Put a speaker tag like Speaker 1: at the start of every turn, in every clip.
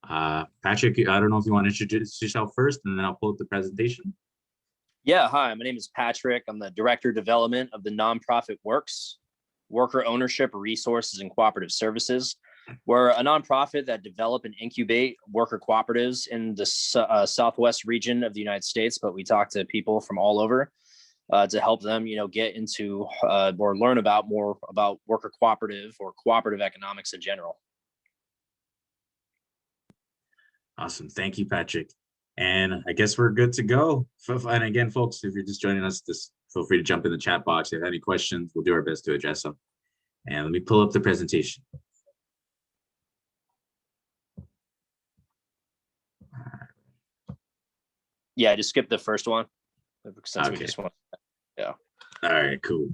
Speaker 1: Patrick, I don't know if you want to introduce yourself first, and then I'll pull up the presentation.
Speaker 2: Yeah, hi, my name is Patrick. I'm the Director of Development of the nonprofit WORCS, Worker Ownership Resources and Cooperative Services. We're a nonprofit that develop and incubate worker cooperatives in the southwest region of the United States, but we talk to people from all over to help them, get into or learn about more about worker cooperative or cooperative economics in general.
Speaker 1: Awesome. Thank you, Patrick. And I guess we're good to go. And again, folks, if you're just joining us, just feel free to jump in the chat box. If you have any questions, we'll do our best to address them. And let me pull up the presentation.
Speaker 2: Yeah, just skip the first one. Since
Speaker 1: Okay.
Speaker 2: we just want, yeah.
Speaker 1: All right, cool.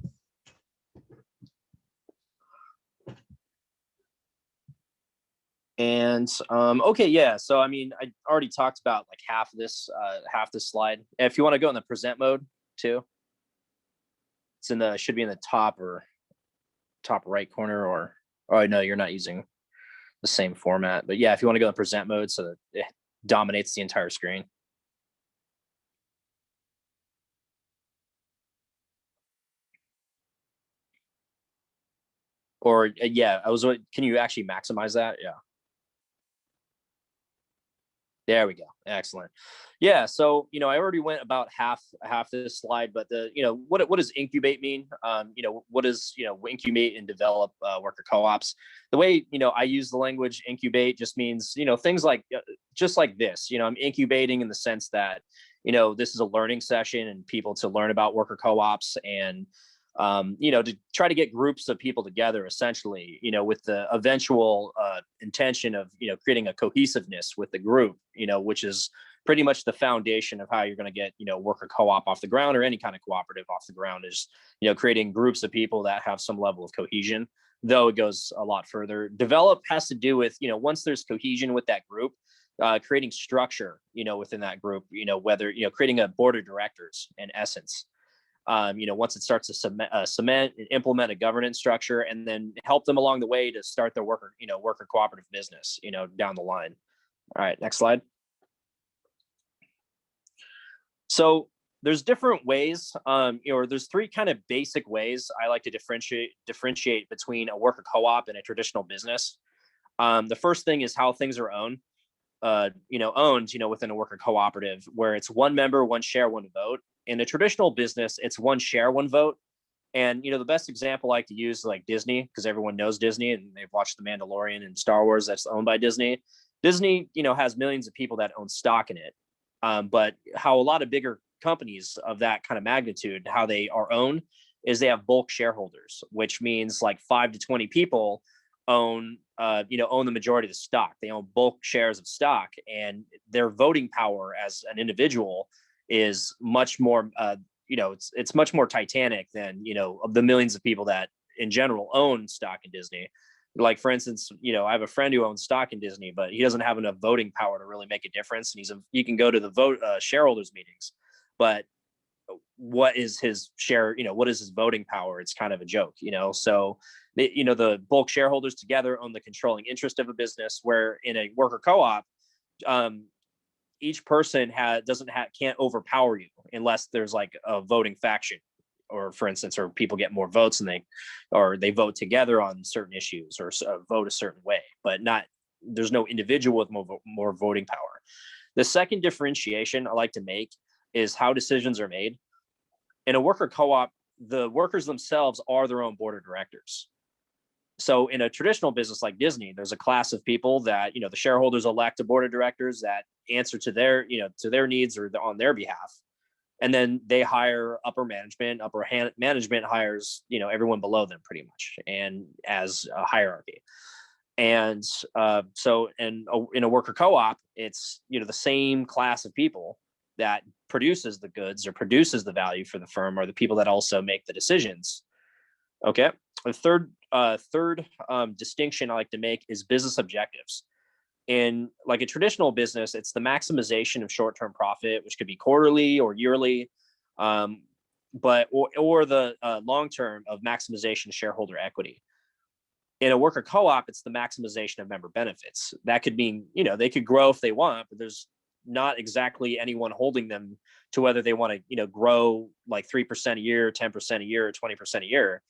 Speaker 2: And okay, yeah. So I mean, I already talked about like half this slide. If you want to go in the present mode too, it's in the should be in the top right corner, or oh no, you're not using the same format. But yeah, if you want to go in present mode so that it dominates the entire screen. Or yeah, can you actually maximize that? Yeah. There we go. Excellent. Yeah. So, I already went about half this slide, but what does incubate mean? What does, incubate and develop worker co-ops? The way, I use the language incubate just means, things like just like this, I'm incubating in the sense that, this is a learning session and people to learn about worker co-ops and, to try to get groups of people together, essentially, with the eventual intention of, creating a cohesiveness with the group, which is pretty much the foundation of how you're going to get, worker co-op off the ground, or any kind of cooperative off the ground, is, creating groups of people that have some level of cohesion, though it goes a lot further. Develop has to do with, once there's cohesion with that group, creating structure, within that group, whether, creating a board of directors in essence. Once it starts to cement and implement a governance structure, and then help them along the way to start their worker cooperative business, down the line. All right, next slide. So there's different ways, or there's three kind of basic ways I like to differentiate between a worker co-op and a traditional business. The first thing is how things are owned. Owned, within a worker cooperative, where it's one member, one share, one vote. In a traditional business, it's one share, one vote. And, the best example I like to use is like Disney, because everyone knows Disney and they've watched The Mandalorian and Star Wars that's owned by Disney. Disney, has millions of people that own stock in it. But how a lot of bigger companies of that kind of magnitude, how they are owned is they have bulk shareholders, which means like 5 to 20 people own the majority of the stock. They own bulk shares of stock, and their voting power as an individual is much more, it's much more titanic than, of the millions of people that in general own stock in Disney. Like, for instance, I have a friend who owns stock in Disney, but he doesn't have enough voting power to really make a difference. And he can go to the shareholders meetings, but what is his share, what is his voting power? It's kind of a joke, so the bulk shareholders together own the controlling interest of a business, where in a worker co-op, each person can't overpower you unless there's like a voting faction, or for instance, or people get more votes and they vote together on certain issues, or vote a certain way, but there's no individual with more voting power. The second differentiation I like to make is how decisions are made. In a worker co-op, the workers themselves are their own board of directors. So in a traditional business like Disney, there's a class of people that, the shareholders elect a board of directors that answer to their needs or on their behalf. And then they hire upper management. Management hires, everyone below them pretty much, and as a hierarchy. And so in a worker co-op, it's, the same class of people that produces the goods or produces the value for the firm are the people that also make the decisions. Okay. The third distinction I like to make is business objectives. In like a traditional business, it's the maximization of short-term profit, which could be quarterly or yearly, or the long-term of maximization of shareholder equity. In a worker co-op, it's the maximization of member benefits. That could mean, they could grow if they want, but there's not exactly anyone holding them to whether they want to, grow like 3% a year, 10% a year, or 20% a year.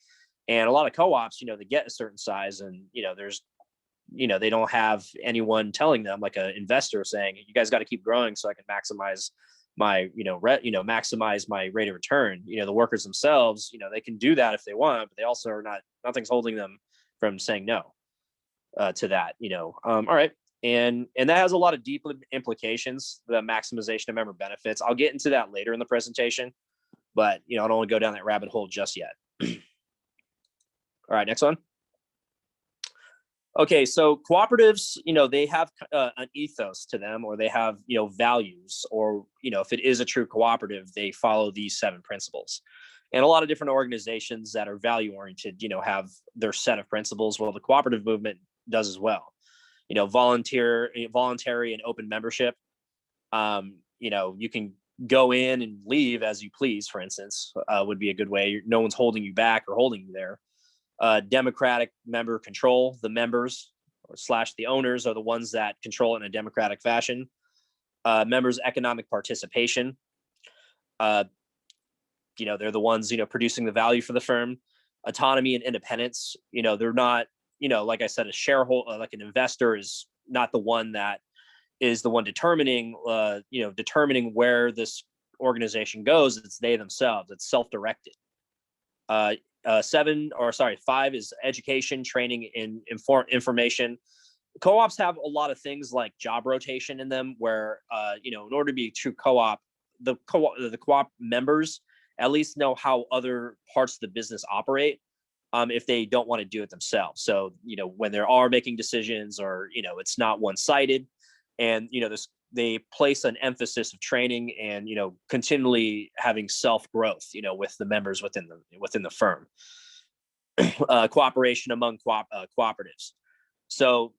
Speaker 2: And a lot of co-ops, they get a certain size, and they don't have anyone telling them, like an investor saying, you guys got to keep growing so I can maximize my, maximize my rate of return. The workers themselves, they can do that if they want, but they also are nothing's holding them from saying no to that. All right. And that has a lot of deep implications, the maximization of member benefits. I'll get into that later in the presentation, but I don't want to go down that rabbit hole just yet. All right, next one. Okay, so cooperatives, they have an ethos to them, or they have, values, or, if it is a true cooperative, they follow these 7 principles. And a lot of different organizations that are value oriented, have their set of principles. Well, the cooperative movement does as well. Voluntary and open membership. You can go in and leave as you please, for instance, would be a good way. No one's holding you back or holding you there. Democratic member control. The members / the owners are the ones that control it in a democratic fashion. Members' economic participation. They're the ones, producing the value for the firm. Autonomy and independence. They're not, like I said, a shareholder, like an investor is not the one that is the one determining, determining where this organization goes. It's they themselves. It's self-directed. 5 is education, training, and information. Co-ops have a lot of things like job rotation in them, where in order to be a true co-op, the co-op members at least know how other parts of the business operate, if they don't want to do it themselves. So when there are making decisions, or it's not one-sided, and they place an emphasis of training and continually having self-growth with the members within the firm. Cooperation among cooperatives. So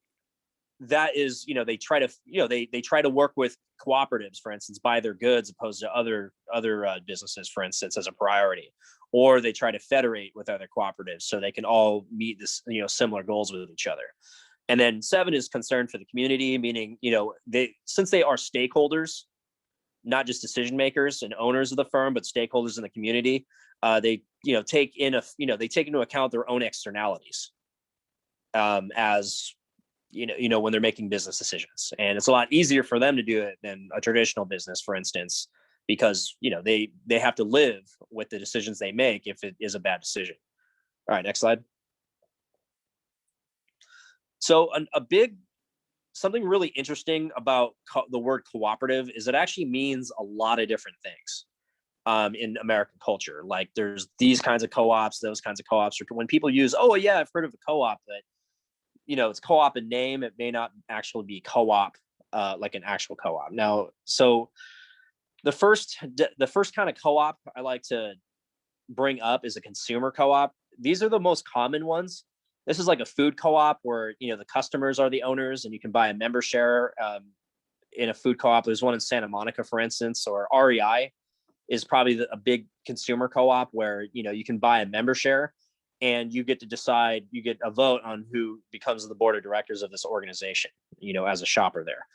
Speaker 2: that is, they try to they try to work with cooperatives, for instance, buy their goods opposed to other businesses, for instance, as a priority. Or they try to federate with other cooperatives so they can all meet this similar goals with each other. And then 7 is concern for the community, meaning, since they are stakeholders, not just decision makers and owners of the firm, but stakeholders in the community, they take into account their own externalities, as when they're making business decisions. And it's a lot easier for them to do it than a traditional business, for instance, because they have to live with the decisions they make if it is a bad decision. All right, next slide. So something really interesting about the word cooperative is it actually means a lot of different things in American culture. Like there's these kinds of co-ops, those kinds of co-ops. Or when people use, oh yeah, I've heard of a co-op, but it's co-op in name. It may not actually be co-op, like an actual co-op. Now, so the first kind of co-op I like to bring up is a consumer co-op. These are the most common ones. This is like a food co-op where, the customers are the owners, and you can buy a member share in a food co-op. There's one in Santa Monica, for instance, or REI is probably a big consumer co-op where, you can buy a member share and you get to decide, you get a vote on who becomes the board of directors of this organization, as a shopper there.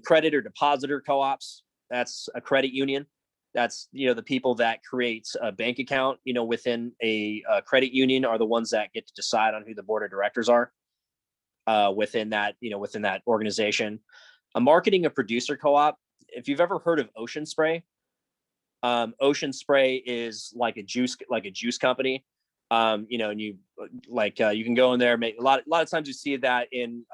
Speaker 2: Credit or depositor co-ops, that's a credit union. That's, the people that create a bank account, within a credit union are the ones that get to decide on who the board of directors are within that organization. A marketing and producer co-op. If you've ever heard of Ocean Spray, Ocean Spray is like a juice company. And you you can go in there, make a lot of times you see that in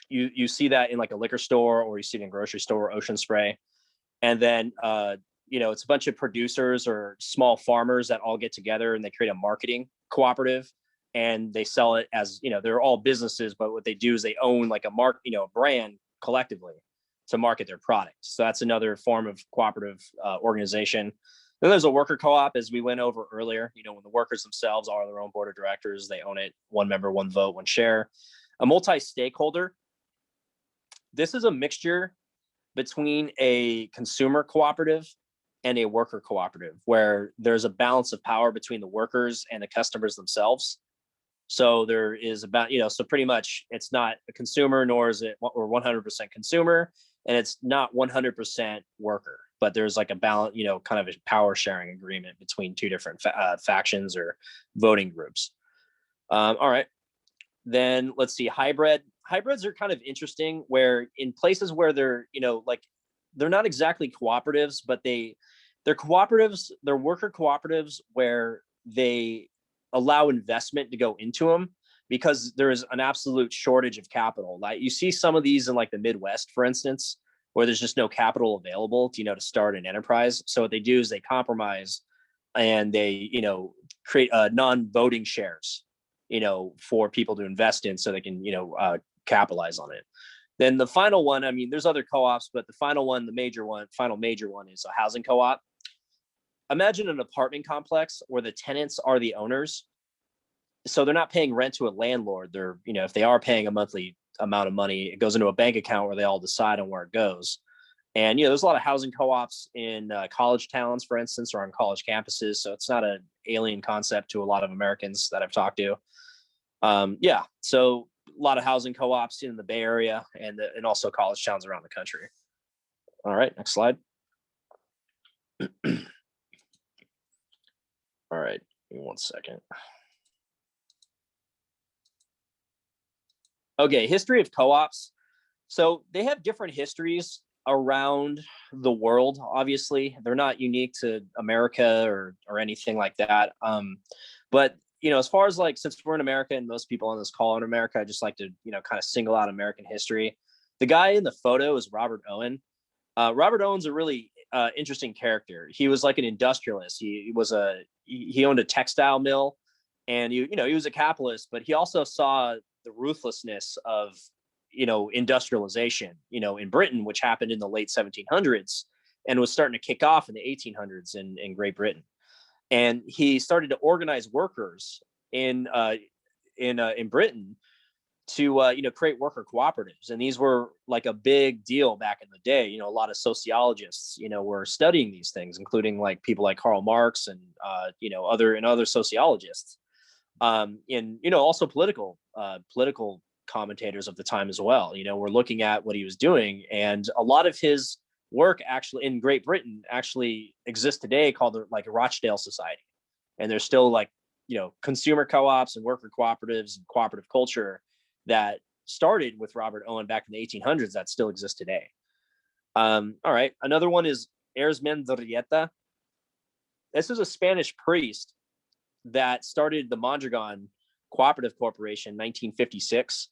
Speaker 2: you see that in like a liquor store, or you see it in a grocery store, Ocean Spray. And then it's a bunch of producers or small farmers that all get together and they create a marketing cooperative, and they sell it as, they're all businesses, but what they do is they own like a brand collectively to market their products. So that's another form of cooperative organization. Then there's a worker co-op, as we went over earlier, when the workers themselves are their own board of directors, they own it, one member, one vote, one share. A multi-stakeholder. This is a mixture between a consumer cooperative and a worker cooperative, where there's a balance of power between the workers and the customers themselves. So there is about, so pretty much it's not a consumer, nor is it or 100% consumer, and it's not 100% worker, but there's like a balance, kind of a power sharing agreement between two different factions or voting groups. All right. Then let's see, hybrids are kind of interesting, where in places where they're, like they're not exactly cooperatives, but they're cooperatives, they're worker cooperatives where they allow investment to go into them because there is an absolute shortage of capital. Like you see some of these in like the Midwest, for instance, where there's just no capital available to, to start an enterprise. So what they do is they compromise and they, create non-voting shares, for people to invest in so they can, capitalize on it. Then the final one, I mean, there's other co-ops, but the final one, final major one is a housing co-op. Imagine an apartment complex where the tenants are the owners. So they're not paying rent to a landlord. They're, if they are paying a monthly amount of money, it goes into a bank account where they all decide on where it goes. And, there's a lot of housing co-ops in college towns, for instance, or on college campuses. So it's not an alien concept to a lot of Americans that I've talked to. So a lot of housing co-ops in the Bay Area and also college towns around the country. All right, next slide. All right, give me 1 second. Okay, history of co-ops. So they have different histories around the world. Obviously, they're not unique to America or anything like that. But as far as like, since we're in America and most people on this call are in America, I just like to kind of single out American history. The guy in the photo is Robert Owen. Robert Owen's a really interesting character. He was like an industrialist. He owned a textile mill, and he was a capitalist, but he also saw the ruthlessness of industrialization in Britain, which happened in the late 1700s and was starting to kick off in the 1800s in Great Britain. And he started to organize workers in Britain to create worker cooperatives, and these were like a big deal back in the day. A lot of sociologists were studying these things, including like people like Karl Marx and other sociologists, and also political commentators of the time as well. Were looking at what he was doing, and a lot of his work actually in Great Britain actually exists today, called like a Rochdale Society, and there's still like consumer co-ops and worker cooperatives and cooperative culture that started with Robert Owen back in the 1800s that still exist today. All right, another one is Erzmendrieta. This is a Spanish priest that started the Mondragon Cooperative Corporation in 1956.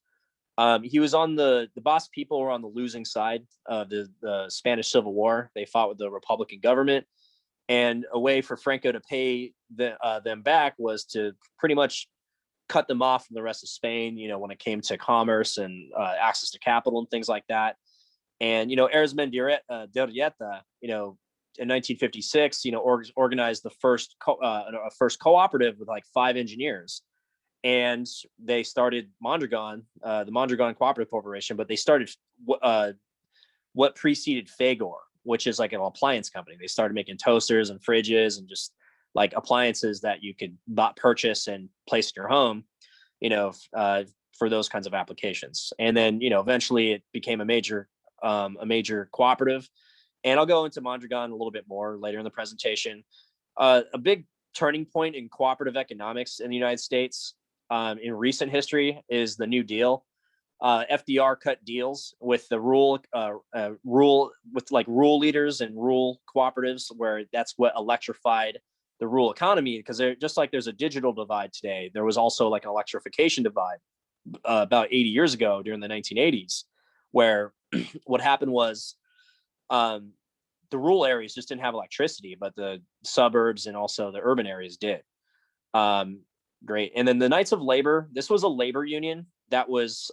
Speaker 2: He was on the Basque people were on the losing side of the Spanish Civil War. They fought with the Republican government, and a way for Franco to pay them back was to pretty much cut them off from the rest of Spain, when it came to commerce and access to capital and things like that. And, Erzmendrieta, in 1956, organized the first cooperative with like 5 engineers. And they started Mondragon, the Mondragon Cooperative Corporation, but they started what preceded Fagor, which is like an appliance company. They started making toasters and fridges and just like appliances that you could purchase and place in your home, for those kinds of applications. And then, eventually it became a major cooperative. And I'll go into Mondragon a little bit more later in the presentation. A big turning point in cooperative economics in the United States in recent history is the New Deal. FDR cut deals with the rural leaders and rural cooperatives, where that's what electrified the rural economy, because they're just like there's a digital divide today. There was also like an electrification divide about 80 years ago during the 1980s, where what happened was the rural areas just didn't have electricity, but the suburbs and also the urban areas did. Great. And then the Knights of Labor, this was a labor union that was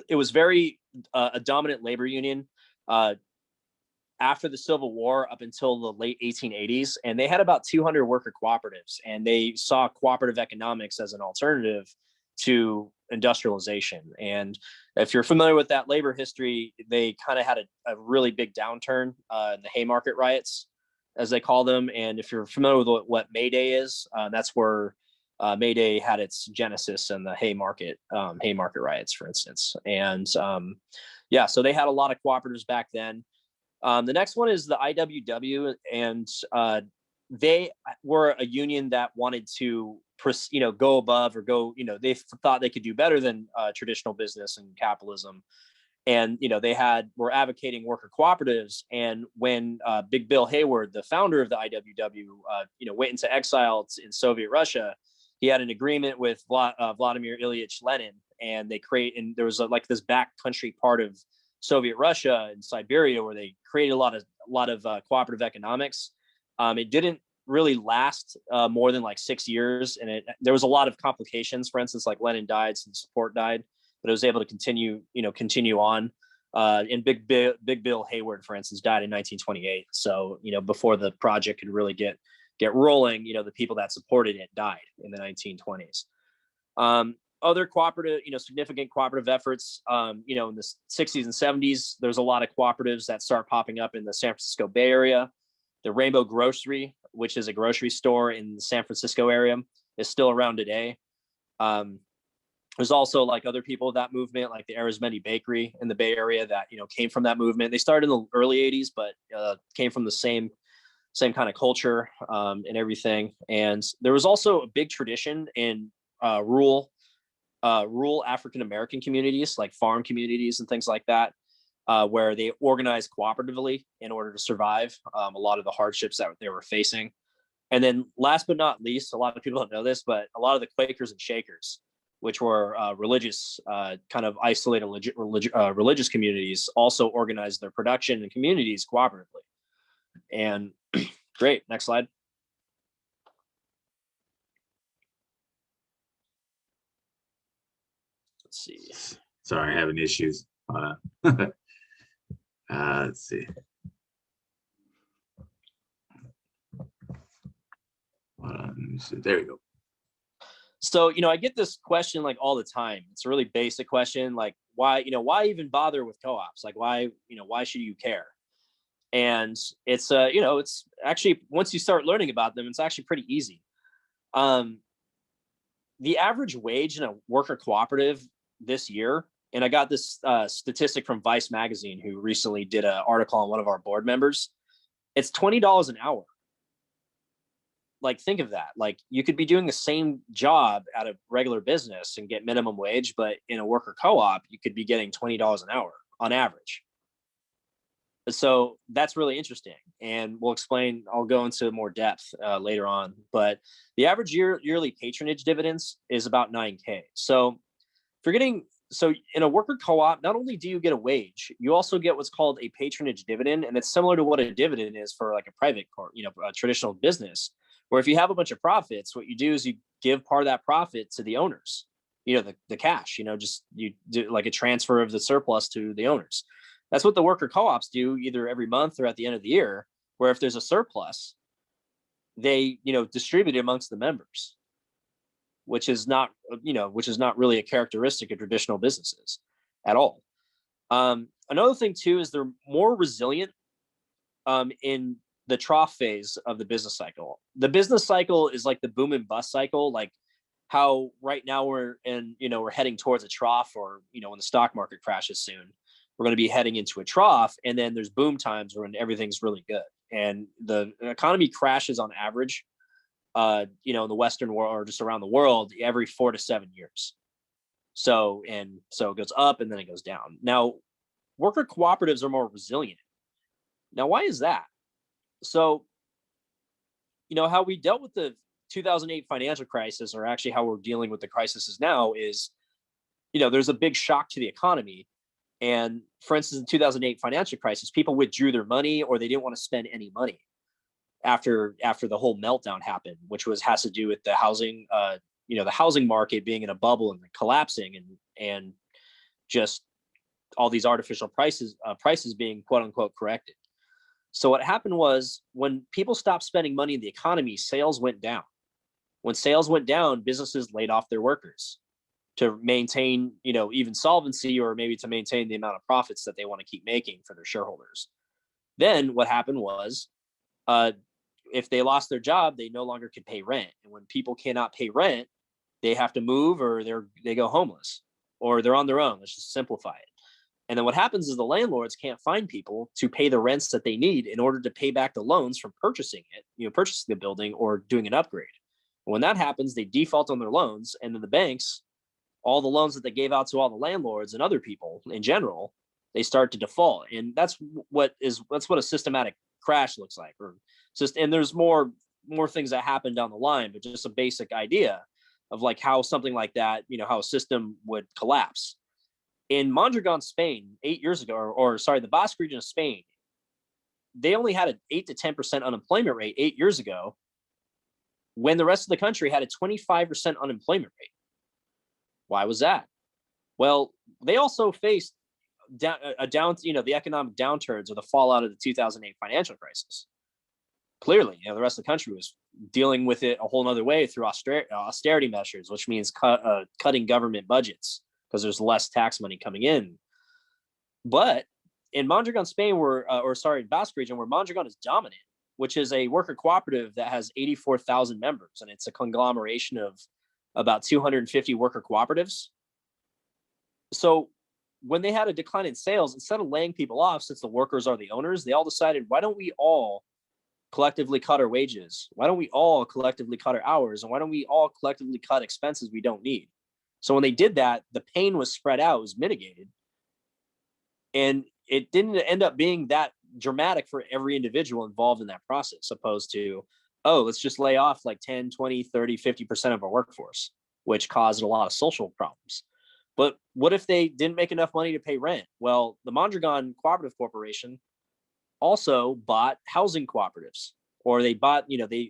Speaker 2: it was very a dominant labor union after the Civil War up until the late 1880s, and they had about 200 worker cooperatives, and they saw cooperative economics as an alternative to industrialization. And if you're familiar with that labor history, they kind of had a really big downturn in the Haymarket riots, as they call them. And if you're familiar with what May Day is, that's where Mayday had its genesis in the Haymarket riots, for instance. And yeah, so they had a lot of cooperatives back then. The next one is the IWW, and they were a union that wanted to, go above or go, they thought they could do better than traditional business and capitalism. And, they were advocating worker cooperatives. And when Big Bill Hayward, the founder of the IWW, went into exile in Soviet Russia, he had an agreement with Vladimir Ilyich Lenin, and and there was like this backcountry part of Soviet Russia and Siberia where they created a lot of cooperative economics. It didn't really last more than like 6 years, and there was a lot of complications. For instance, like Lenin died, some support died, but it was able to continue on. And Big Bill Hayward, for instance, died in 1928. So before the project could really get rolling, the people that supported it died in the 1920s. Other cooperative, significant cooperative efforts, in the 60s and 70s, there's a lot of cooperatives that start popping up in the San Francisco Bay Area. The Rainbow Grocery, which is a grocery store in the San Francisco area, is still around today. There's also like other people of that movement, like the Arizmendi Bakery in the Bay Area that, came from that movement. They started in the early 80s, but came from the same kind of culture and everything. And there was also a big tradition in rural African-American communities, like farm communities and things like that, where they organized cooperatively in order to survive a lot of the hardships that they were facing. And then last but not least, a lot of people don't know this, but a lot of the Quakers and Shakers, which were religious, kind of isolated religious communities, also organized their production and communities cooperatively. And great, next slide. Let's see.
Speaker 1: Sorry, I'm having issues. Let's see. There we go.
Speaker 2: So, I get this question like all the time. It's a really basic question, like why even bother with co-ops? Like why should you care? And it's it's actually, once you start learning about them, it's actually pretty easy. The average wage in a worker cooperative this year, and I got this statistic from Vice magazine, who recently did an article on one of our board members. It's $20 an hour. Like, think of that. Like, you could be doing the same job at a regular business and get minimum wage, but in a worker co-op, you could be getting $20 an hour on average. So that's really interesting. And I'll go into more depth later on, but the average yearly patronage dividends is about 9K. So in a worker co-op, not only do you get a wage, you also get what's called a patronage dividend. And it's similar to what a dividend is for like a private a traditional business, where if you have a bunch of profits, what you do is you give part of that profit to the owners, the cash, just you do like a transfer of the surplus to the owners. That's what the worker co-ops do either every month or at the end of the year, where if there's a surplus, they, distribute it amongst the members, which is not really a characteristic of traditional businesses at all. Another thing too, is they're more resilient in the trough phase of the business cycle. The business cycle is like the boom and bust cycle, like how right now we're heading towards a trough, or, when the stock market crashes soon, we're going to be heading into a trough. And then there's boom times when everything's really good. And the economy crashes on average, in the Western world or just around the world, every 4 to 7 years. So it goes up and then it goes down. Now, worker cooperatives are more resilient. Now, why is that? So, how we dealt with the 2008 financial crisis, or actually how we're dealing with the crisis now, is, there's a big shock to the economy. And for instance, in the 2008 financial crisis, people withdrew their money, or they didn't want to spend any money after the whole meltdown happened, which has to do with the housing, the housing market being in a bubble and collapsing, and just all these artificial prices being quote unquote corrected. So what happened was, when people stopped spending money in the economy, sales went down. When sales went down, businesses laid off their workers to maintain, even solvency, or maybe to maintain the amount of profits that they want to keep making for their shareholders. Then what happened was, if they lost their job, they no longer could pay rent. And when people cannot pay rent, they have to move, or they go homeless, or they're on their own. Let's just simplify it. And then what happens is the landlords can't find people to pay the rents that they need in order to pay back the loans from purchasing it, purchasing the building or doing an upgrade. And when that happens, they default on their loans, and then the banks, all the loans that they gave out to all the landlords and other people in general, they start to default. And that's what a systematic crash looks like. And there's more things that happen down the line, but just a basic idea of like how something like that, how a system would collapse. In Mondragon, Spain, 8 years ago, or the Basque region of Spain, they only had an 8 to 10% unemployment rate 8 years ago, when the rest of the country had a 25% unemployment rate. Why was that? Well, they also faced the economic downturns or the fallout of the 2008 financial crisis. Clearly, the rest of the country was dealing with it a whole nother way through austerity measures, which means cutting government budgets because there's less tax money coming in. But in Mondragon, Spain, Basque region, where Mondragon is dominant, which is a worker cooperative that has 84,000 members, and it's a conglomeration of about 250 worker cooperatives. So when they had a decline in sales, instead of laying people off, since the workers are the owners, they all decided, why don't we all collectively cut our wages? Why don't we all collectively cut our hours? And why don't we all collectively cut expenses we don't need? So when they did that, the pain was spread out, was mitigated. And it didn't end up being that dramatic for every individual involved in that process, opposed to, let's just lay off like 10, 20, 30, 50% of our workforce, which caused a lot of social problems. But what if they didn't make enough money to pay rent? Well, the Mondragon Cooperative Corporation also bought housing cooperatives, or they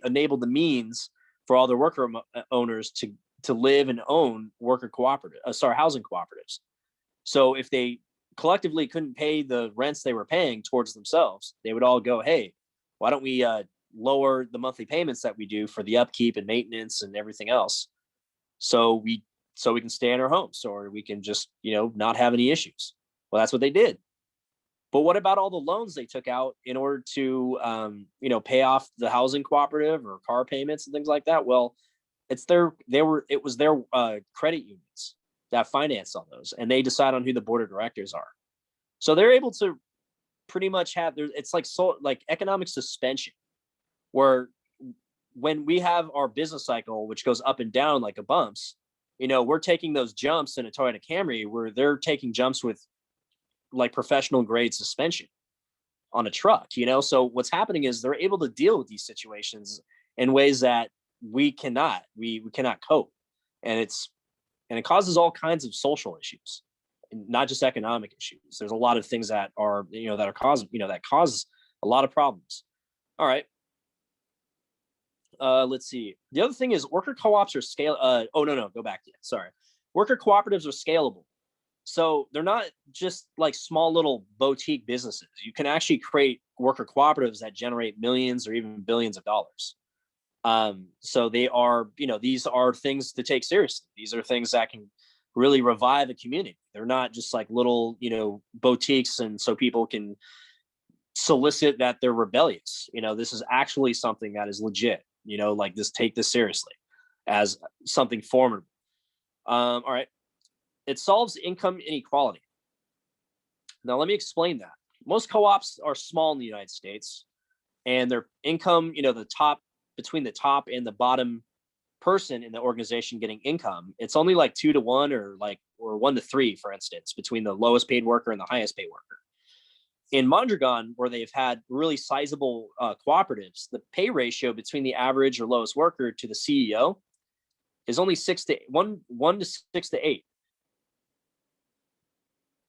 Speaker 2: enabled the means for all the worker owners to live and own housing cooperatives. So if they collectively couldn't pay the rents they were paying towards themselves, they would all go, hey, why don't we lower the monthly payments that we do for the upkeep and maintenance and everything else, so we can stay in our homes, or we can just not have any issues. Well, that's what they did. But what about all the loans they took out in order to pay off the housing cooperative or car payments and things like that? Well, it was their credit unions that finance all those, and they decide on who the board of directors are. So they're able to pretty much have it's like economic suspension, where when we have our business cycle, which goes up and down like a bumps, we're taking those jumps in a Toyota Camry, where they're taking jumps with like professional grade suspension on a truck. So what's happening is they're able to deal with these situations in ways that we cannot cope, and it causes all kinds of social issues, not just economic issues. There's a lot of things that are causing that cause a lot of problems. All right. Let's see. The other thing is worker co-ops are go back to it. Sorry. Worker cooperatives are scalable. So they're not just like small little boutique businesses. You can actually create worker cooperatives that generate millions or even billions of dollars. So they are, these are things to take seriously. These are things that can really revive a community. They're not just like little, boutiques, and so people can solicit that they're rebellious. This is actually something that is legit. Take this seriously as something formidable. All right. It solves income inequality. Now, let me explain that. Most co-ops are small in the United States, and their income, between the top and the bottom person in the organization getting income, it's only like 2 to 1 or 1 to 3, for instance, between the lowest paid worker and the highest paid worker. In Mondragon, where they've had really sizable cooperatives, the pay ratio between the average or lowest worker to the CEO is only 1 to 6 to 8.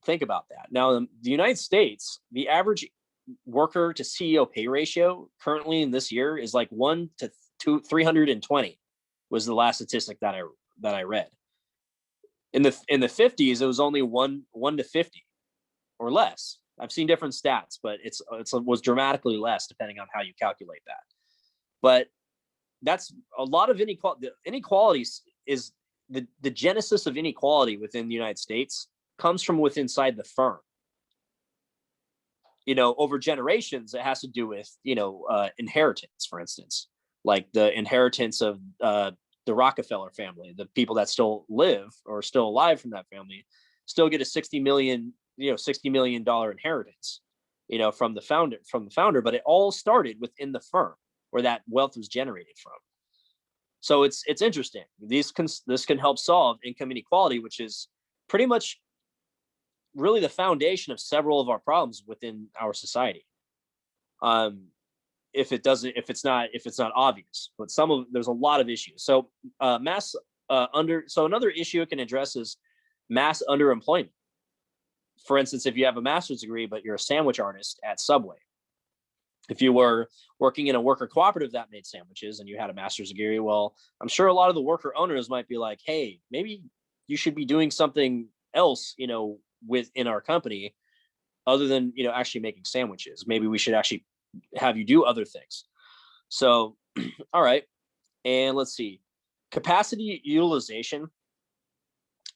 Speaker 2: Think about that. Now, in the United States, the average worker to CEO pay ratio currently in this year is like 1 to 320 was the last statistic that I read. In the 50s, it was only 1 to 50 or less. I've seen different stats, but it was dramatically less depending on how you calculate that. But that's a lot of inequality. Inequalities is the genesis of inequality within the United States comes from inside the firm. over generations, it has to do with, inheritance, for instance, like the inheritance of the Rockefeller family. The people that still live or still alive from that family still get a $60 million inheritance, from the founder. But it all started within the firm where that wealth was generated from. So it's interesting. This can help solve income inequality, which is pretty much really the foundation of several of our problems within our society. If it's not obvious, but there's a lot of issues. So another issue it can address is mass underemployment. For instance, if you have a master's degree but you're a sandwich artist at Subway, if you were working in a worker cooperative that made sandwiches and you had a master's degree, well, I'm sure a lot of the worker owners might be like, hey, maybe you should be doing something else, within our company other than, actually making sandwiches. Maybe we should actually have you do other things. So, all right. And let's see, capacity utilization.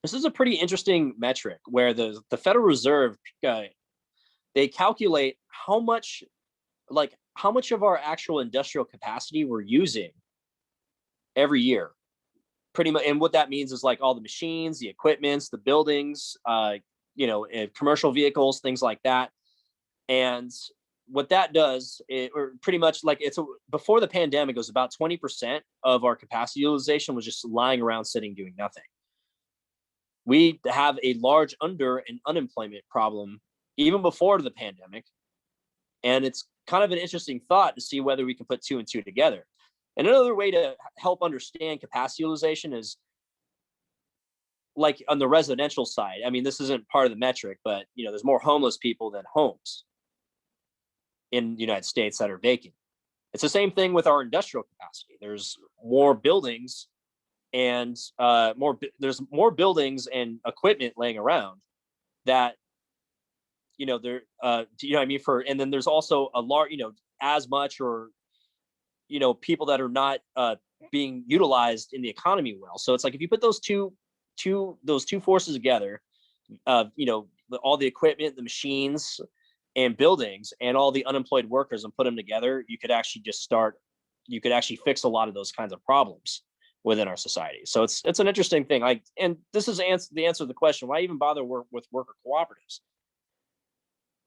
Speaker 2: This is a pretty interesting metric where the Federal Reserve, they calculate how much of our actual industrial capacity we're using every year. Pretty much. And what that means is like all the machines, the equipments, the buildings, commercial vehicles, things like that. And what that does, pretty much like before the pandemic, it was about 20% of our capacity utilization was just lying around sitting doing nothing. We have a large unemployment problem even before the pandemic. And it's kind of an interesting thought to see whether we can put two and two together. And another way to help understand capacity utilization is like on the residential side. I mean, this isn't part of the metric, but there's more homeless people than homes in the United States that are vacant. It's the same thing with our industrial capacity. There's more buildings and there's more buildings and equipment laying around that and then there's also a large, as much or people that are not being utilized in the economy well. So it's like if you put those two forces together, all the equipment, the machines and buildings and all the unemployed workers and put them together, you could actually fix a lot of those kinds of problems within our society. So it's an interesting thing. And this is the answer to the question, why even bother with worker cooperatives?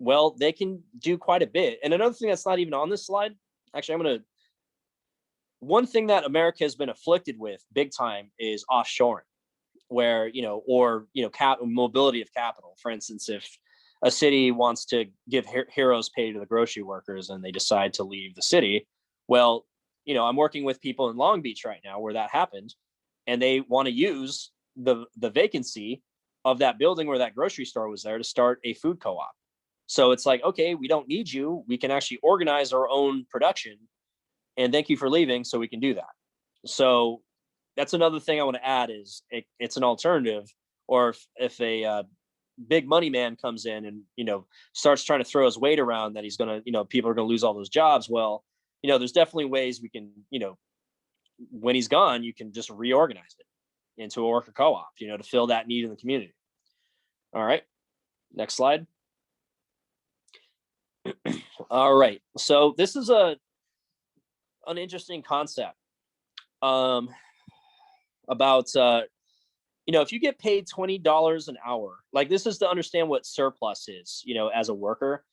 Speaker 2: Well, they can do quite a bit. And another thing that's not even on this slide, actually, one thing that America has been afflicted with big time is offshoring, where, mobility of capital. For instance, if a city wants to give heroes pay to the grocery workers and they decide to leave the city, well, I'm working with people in Long Beach right now where that happened, and they want to use the vacancy of that building where that grocery store was there to start a food co-op. So it's like, okay, we don't need you. We can actually organize our own production, and thank you for leaving so we can do that. So that's another thing I want to add is it's an alternative. Or if a big money man comes in and, starts trying to throw his weight around that he's going to, people are going to lose all those jobs. Well, there's definitely ways we can, when he's gone, you can just reorganize it into a worker co-op, to fill that need in the community. All right, next slide. All right, so this is an interesting concept about if you get paid $20 an hour, like this is to understand what surplus is, as a worker.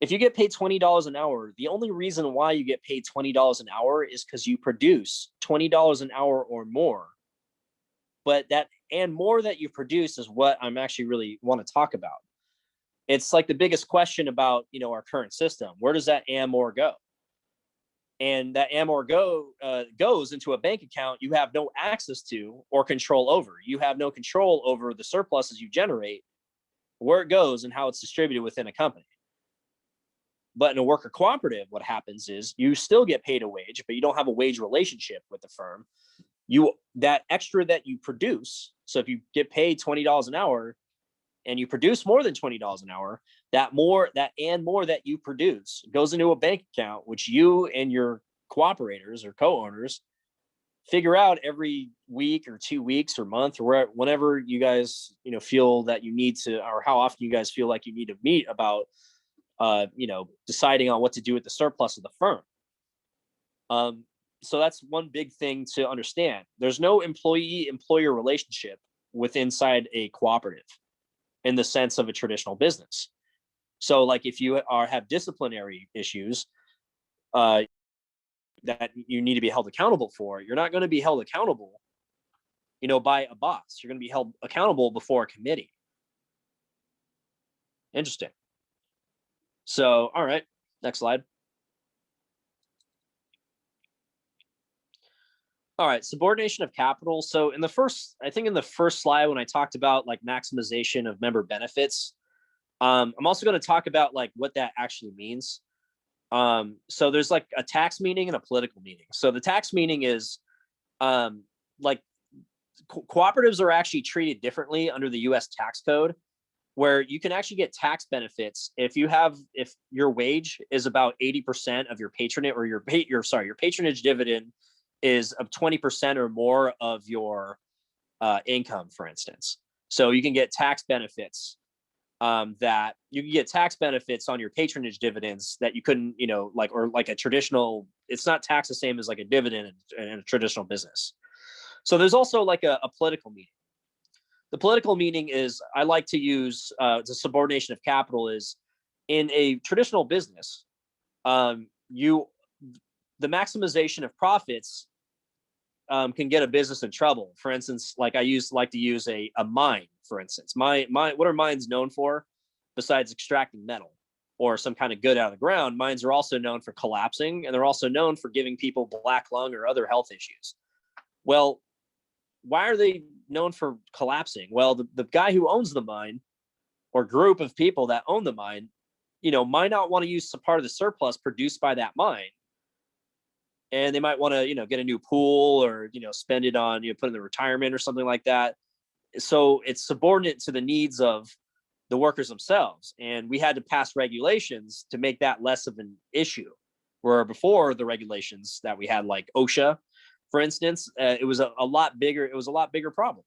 Speaker 2: If you get paid $20 an hour, the only reason why you get paid $20 an hour is because you produce $20 an hour or more. But that and more that you produce is what I'm actually really want to talk about. It's like the biggest question about, our current system. Where does that and more go? And that and more goes into a bank account you have no access to or control over. You have no control over the surpluses you generate, where it goes, and how it's distributed within a company. But in a worker cooperative, what happens is you still get paid a wage, but you don't have a wage relationship with the firm. That extra that you produce, so if you get paid $20 an hour and you produce more than $20 an hour, that more that you produce goes into a bank account, which you and your cooperators or co-owners figure out every week or 2 weeks or month or whenever you guys feel that you need to, or how often you guys feel like you need to meet about deciding on what to do with the surplus of the firm. So that's one big thing to understand. There's no employee-employer relationship inside a cooperative in the sense of a traditional business. So like if you have disciplinary issues that you need to be held accountable for, you're not going to be held accountable, by a boss. You're going to be held accountable before a committee. Interesting. So, all right, next slide. All right, subordination of capital. So in the first slide, when I talked about like maximization of member benefits, I'm also going to talk about like what that actually means. So there's like a tax meaning and a political meaning. So the tax meaning is like cooperatives are actually treated differently under the US tax code, where you can actually get tax benefits if your wage is about 80% of your patronage, or your patronage dividend is of 20% or more of your income, for instance. So you can get tax benefits that you can get tax benefits on your patronage dividends that you couldn't, like a traditional, it's not taxed the same as like a dividend in a traditional business. So there's also like a political meaning. The political meaning is, I like to use the subordination of capital is in a traditional business, the maximization of profits can get a business in trouble. For instance, like I like to use a mine, for instance. What are mines known for besides extracting metal or some kind of good out of the ground? Mines are also known for collapsing, and they're also known for giving people black lung or other health issues. Well, why are they known for collapsing? Well, the guy who owns the mine, or group of people that own the mine, might not want to use some part of the surplus produced by that mine. And they might want to, get a new pool, or, spend it on, put in the retirement or something like that. So it's subordinate to the needs of the workers themselves. And we had to pass regulations to make that less of an issue. Where before, the regulations that we had, like OSHA, for instance, it was a lot bigger. It was a lot bigger problem.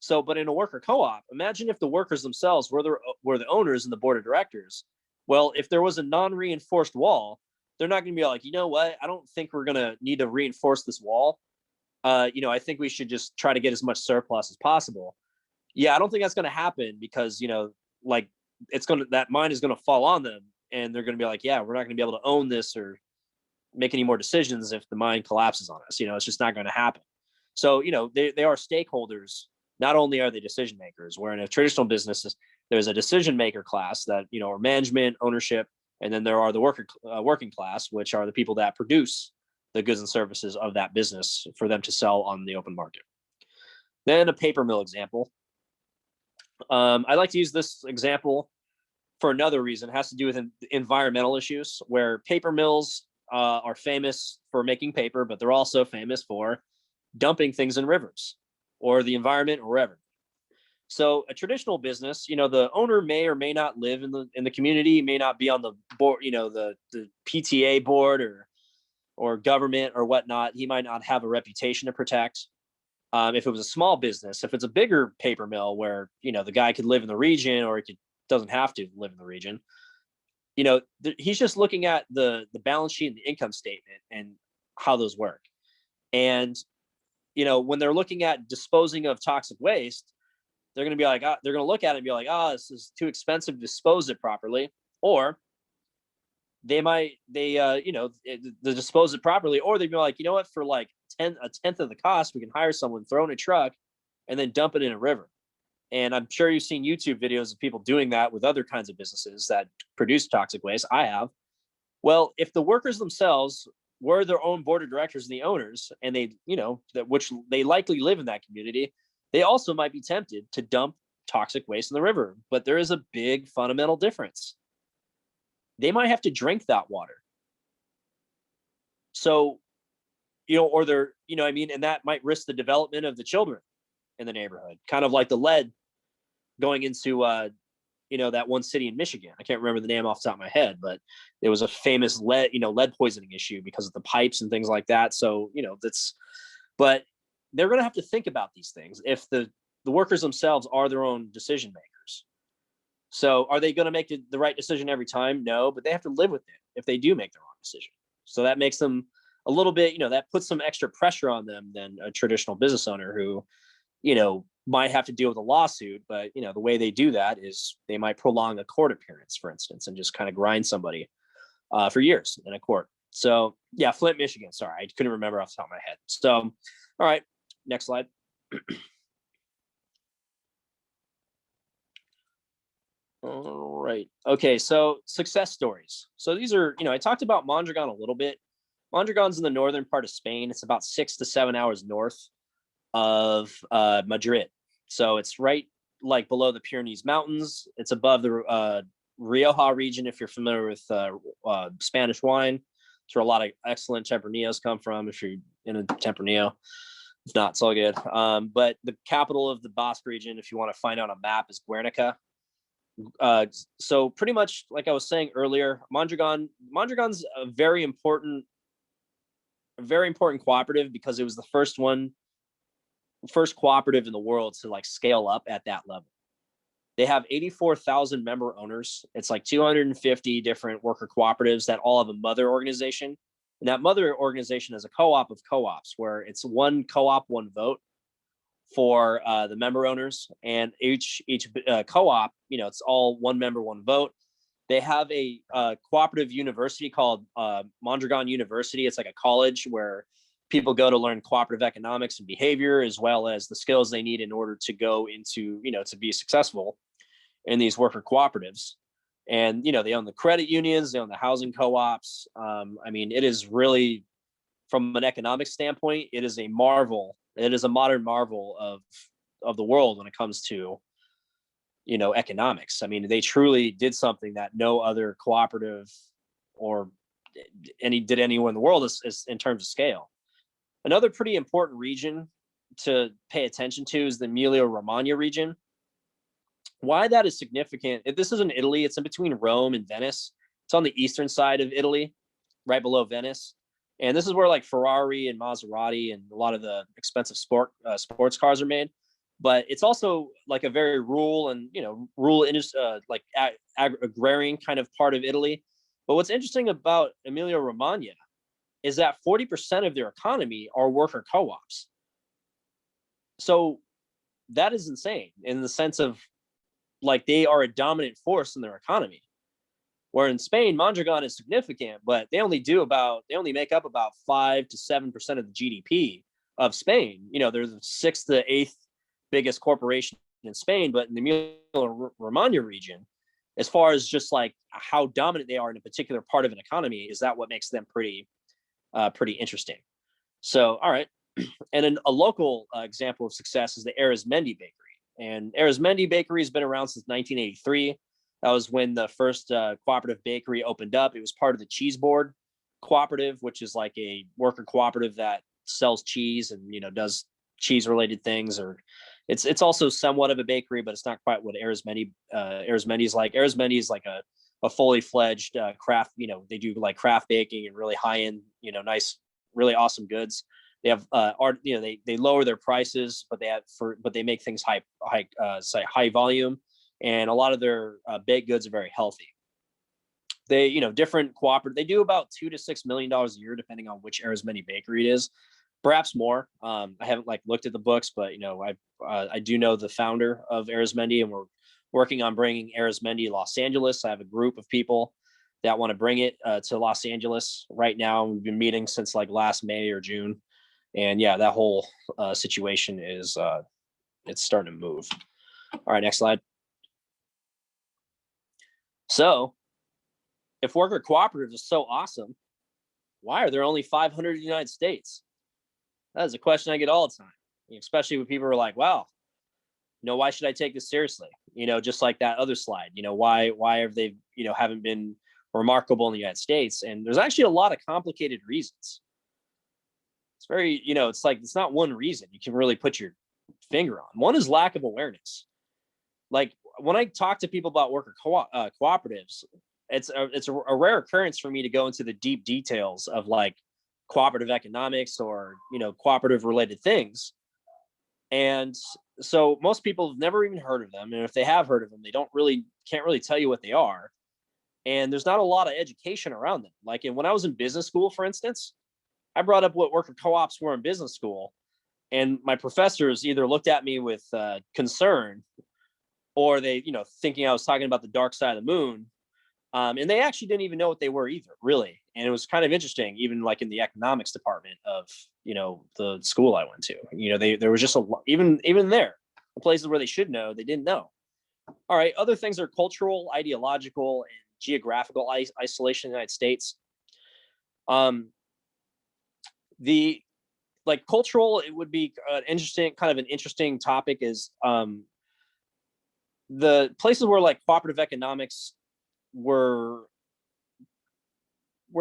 Speaker 2: So, but in a worker co-op, imagine if the workers themselves were the owners and the board of directors. Well, if there was a non-reinforced wall, they're not going to be like, you know what? I don't think we're going to need to reinforce this wall. I think we should just try to get as much surplus as possible. Yeah, I don't think that's going to happen, because, that mine is going to fall on them, and they're going to be like, yeah, we're not going to be able to own this or make any more decisions if the mine collapses on us. It's just not going to happen. So, they are stakeholders. Not only are they decision makers, where in a traditional business, there's a decision maker class that, or management, ownership, and then there are the working class, which are the people that produce the goods and services of that business for them to sell on the open market. Then a paper mill example. I like to use this example for another reason. It has to do with environmental issues, where paper mills are famous for making paper, but they're also famous for dumping things in rivers or the environment or wherever. So a traditional business, the owner may or may not live in the community, may not be on the board, the PTA board or government or whatnot. He might not have a reputation to protect. If it was a small business, if it's a bigger paper mill where, the guy could live in the region, or doesn't have to live in the region, he's just looking at the balance sheet and the income statement and how those work. And, when they're looking at disposing of toxic waste, they're going to be like, they're going to look at it and be like, this is too expensive to dispose it properly. Or they dispose it properly, or they'd be like, you know what, for like a tenth of the cost, we can hire someone, throw in a truck, and then dump it in a river. And I'm sure you've seen YouTube videos of people doing that with other kinds of businesses that produce toxic waste. I have. Well, if the workers themselves were their own board of directors and the owners, and they, which they likely live in that community, they also might be tempted to dump toxic waste in the river. But there is a big fundamental difference. They might have to drink that water. So, or they're, and that might risk the development of the children in the neighborhood, kind of like the lead going into, that one city in Michigan. I can't remember the name off the top of my head, but there was a famous lead poisoning issue because of the pipes and things like that. So, but they're going to have to think about these things if the workers themselves are their own decision makers. So are they going to make the right decision every time? No, but they have to live with it if they do make the wrong decision. So that makes them a little bit, that puts some extra pressure on them than a traditional business owner who, might have to deal with a lawsuit. But, the way they do that is they might prolong a court appearance, for instance, and just kind of grind somebody for years in a court. So yeah, Flint, Michigan. Sorry, I couldn't remember off the top of my head. So, all right, next slide. All right. Okay, so success stories. So these are, I talked about Mondragon a little bit. Mondragon's in the northern part of Spain. It's about 6 to 7 hours north of Madrid. So it's right like below the Pyrenees Mountains. It's above the Rioja region, if you're familiar with Spanish wine. It's where a lot of excellent Tempranillos come from, if you're in a Tempranillo. If not, it's all good. But the capital of the Basque region, if you want to find out a map, is Guernica. So pretty much like I was saying earlier, Mondragon's a very important cooperative because it was the first cooperative in the world to like scale up at that level. They have 84,000 member owners. It's like 250 different worker cooperatives that all have a mother organization. And that mother organization is a co-op of co-ops where it's one co-op, one vote for the member owners, and each co-op, it's all one member, one vote. They have a cooperative university called Mondragon University. It's like a college where people go to learn cooperative economics and behavior, as well as the skills they need in order to go into, to be successful in these worker cooperatives. And, they own the credit unions, they own the housing co-ops. It is really, from an economic standpoint, it is a marvel. It is a modern marvel of the world when it comes to, economics. They truly did something that no other cooperative or anyone in the world is in terms of scale. Another pretty important region to pay attention to is the Emilio Romagna region. Why that is significant, this is in Italy. It's in between Rome and Venice. It's on the eastern side of Italy, right below Venice. And this is where like Ferrari and Maserati and a lot of the expensive sports cars are made. But it's also like a very rural and, agrarian kind of part of Italy. But what's interesting about Emilia Romagna is that 40% of their economy are worker co-ops. So that is insane in the sense of like they are a dominant force in their economy. Where in Spain, Mondragon is significant, but they only make up about 5 to 7% of the GDP of Spain. They're the 6th to 8th biggest corporation in Spain, but in the Emilia-Romagna region, as far as just like how dominant they are in a particular part of an economy, is that what makes them pretty interesting. So, all right. And then a local example of success is the Arizmendi Bakery. And Arizmendi Bakery has been around since 1983. That was when the first cooperative bakery opened up. It was part of the Cheese Board Cooperative, which is like a worker cooperative that sells cheese and does cheese related things. Or it's also somewhat of a bakery, but it's not quite what Arizmendi is like. Arizmendi is like a fully fledged craft. They do like craft baking and really high end, nice, really awesome goods. They have they lower their prices, but they make things high volume. And a lot of their baked goods are very healthy. They, different cooperative, they do about $2 to $6 million a year, depending on which Arizmendi bakery it is, perhaps more. I haven't looked at the books, but I do know the founder of Arizmendi, and we're working on bringing Arizmendi to Los Angeles. I have a group of people that want to bring it to Los Angeles right now. We've been meeting since like last May or June, and yeah, that whole situation is it's starting to move. All right, next slide. So if worker cooperatives are so awesome, why are there only 500 in the United States? That is a question I get all the time, especially when people are like, wow, why should I take this seriously? Just like that other slide, why have they, haven't been remarkable in the United States? And there's actually a lot of complicated reasons. It's very, it's like, it's not one reason you can really put your finger on. One is lack of awareness. Like when I talk to people about worker cooperatives, it's a rare occurrence for me to go into the deep details of like cooperative economics or cooperative related things. And so most people have never even heard of them, and if they have heard of them, they can't really tell you what they are. And there's not a lot of education around them. Like when I was in business school, for instance, I brought up what worker co-ops were in business school, and my professors either looked at me with concern, or they, thinking I was talking about the dark side of the moon. And they actually didn't even know what they were either, really. And it was kind of interesting, even like in the economics department of, the school I went to. There was just even there, the places where they should know, they didn't know. All right, other things are cultural, ideological, and geographical isolation in the United States. The like cultural, it would be an interesting topic is the places where like cooperative economics where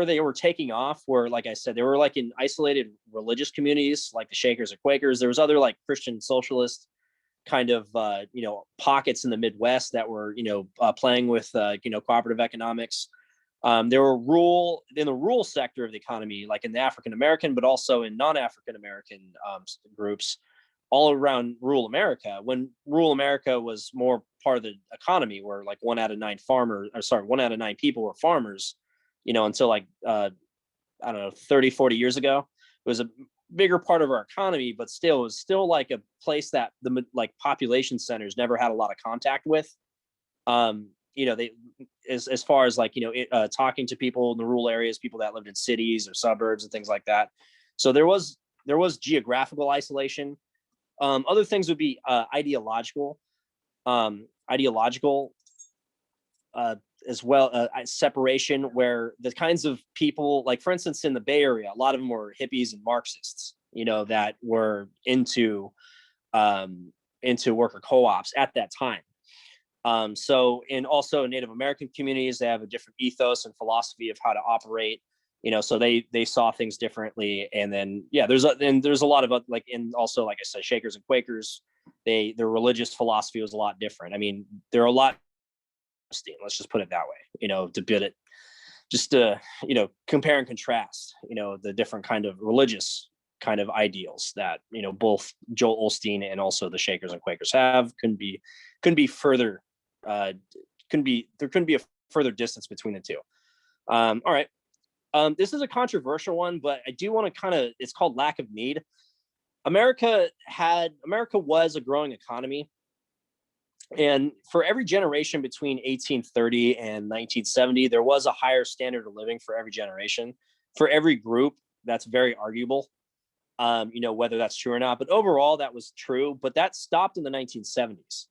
Speaker 2: they were taking off, where, like I said, they were like in isolated religious communities like the Shakers or Quakers. There was other like Christian socialist kind of pockets in the Midwest that were playing with cooperative economics. There were in the rural sector of the economy, like in the African American, but also in non-African American groups all around rural America, when rural America was more part of the economy, where like 1 out of 9 people were farmers, until like, I don't know, 30, 40 years ago. It was a bigger part of our economy, but still, it was still like a place that the like population centers never had a lot of contact with. They, as far as like, talking to people in the rural areas, people that lived in cities or suburbs and things like that. So there was geographical isolation. Other things would be ideological as well, separation, where the kinds of people, like for instance, in the Bay Area, a lot of them were hippies and Marxists, that were into worker co-ops at that time. So, and also Native American communities, they have a different ethos and philosophy of how to operate. So they saw things differently. And then, yeah, there's a lot of like, and also, like I said, Shakers and Quakers, their religious philosophy was a lot different. I mean, there are a lot, let's just put it that way, to build it, just to, compare and contrast, the different kind of religious kind of ideals that, both Joel Osteen and also the Shakers and Quakers have. Couldn't be further, there couldn't be a further distance between the two. All right. This is a controversial one, but I do want to it's called lack of need. America was a growing economy. And for every generation between 1830 and 1970, there was a higher standard of living for every generation. For every group, that's very arguable, whether that's true or not. But overall, that was true. But that stopped in the 1970s.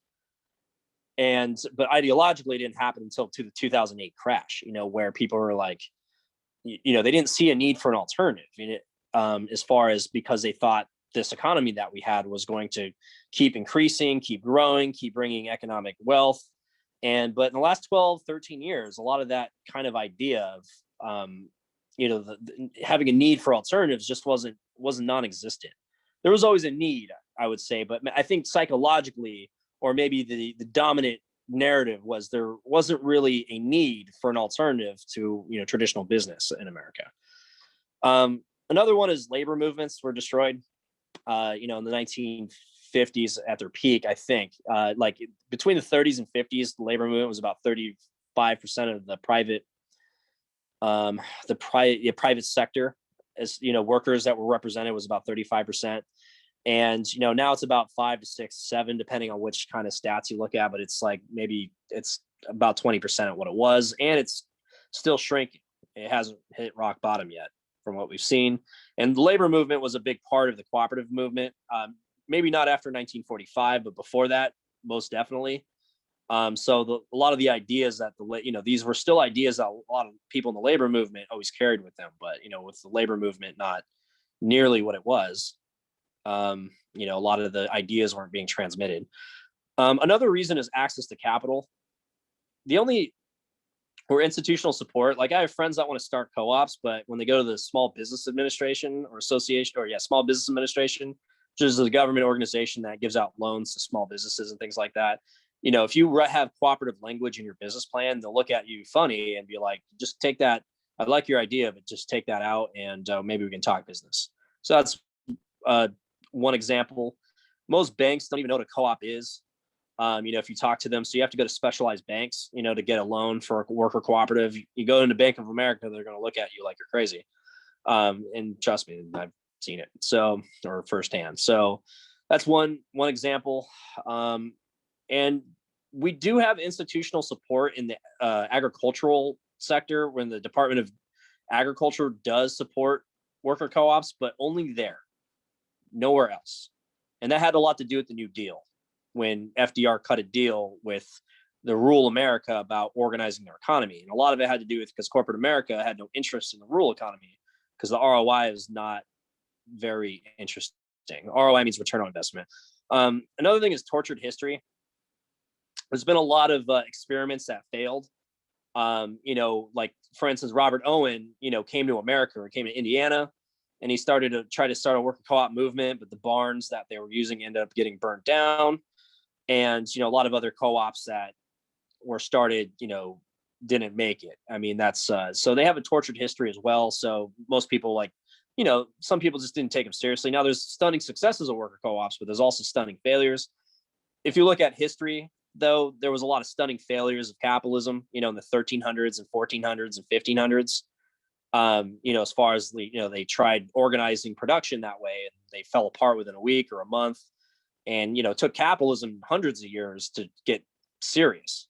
Speaker 2: But ideologically, it didn't happen until the 2008 crash, where people were like, they didn't see a need for an alternative, as far as, because they thought this economy that we had was going to keep increasing, keep growing, keep bringing economic wealth. But in the last 12, 13 years, a lot of that kind of idea of, having a need for alternatives just wasn't non-existent. There was always a need, I would say, but I think psychologically, or maybe the dominant narrative was there wasn't really a need for an alternative to traditional business in America. Another one is labor movements were destroyed. In the 1950s at their peak, I think, like between the 30s and 50s, the labor movement was about 35% of the private sector. As workers that were represented was about 35%. And now it's about 5 to 6, 7, depending on which kind of stats you look at. But it's like maybe it's about 20% of what it was, and it's still shrinking. It hasn't hit rock bottom yet, from what we've seen. And the labor movement was a big part of the cooperative movement. Maybe not after 1945, but before that, most definitely. So a lot of the ideas that these were still ideas that a lot of people in the labor movement always carried with them, but with the labor movement not nearly what it was. A lot of the ideas weren't being transmitted. Another reason is access to capital. Or institutional support. Like I have friends that want to start co-ops, but when they go to the Small Business Administration or Association, Small Business Administration, which is a government organization that gives out loans to small businesses and things like that. If you have cooperative language in your business plan, they'll look at you funny and be like, just take that. I like your idea, but just take that out and maybe we can talk business. So that's one example. Most banks don't even know what a co-op is. If you talk to them, so you have to go to specialized banks, to get a loan for a worker cooperative. You go into Bank of America, they're going to look at you like you're crazy. And trust me, I've seen it. Or firsthand. So that's one example. And we do have institutional support in the agricultural sector when the Department of Agriculture does support worker co-ops, but only there, nowhere else. And that had a lot to do with the New Deal, when FDR cut a deal with the rural America about organizing their economy. And a lot of it had to do with because corporate America had no interest in the rural economy because the ROI is not very interesting. ROI means return on investment. Another thing is tortured history. There's been a lot of experiments that failed. Like for instance, Robert Owen, came to America or came to Indiana, and he started to try to start a worker co-op movement, but the barns that they were using ended up getting burnt down. And, a lot of other co-ops that were started, didn't make it. I mean, that's, so they have a tortured history as well. So most people some people just didn't take them seriously. Now there's stunning successes of worker co-ops, but there's also stunning failures. If you look at history, though, there was a lot of stunning failures of capitalism, in the 1300s and 1400s and 1500s. As far as they tried organizing production that way, and they fell apart within a week or a month. And it took capitalism hundreds of years to get serious.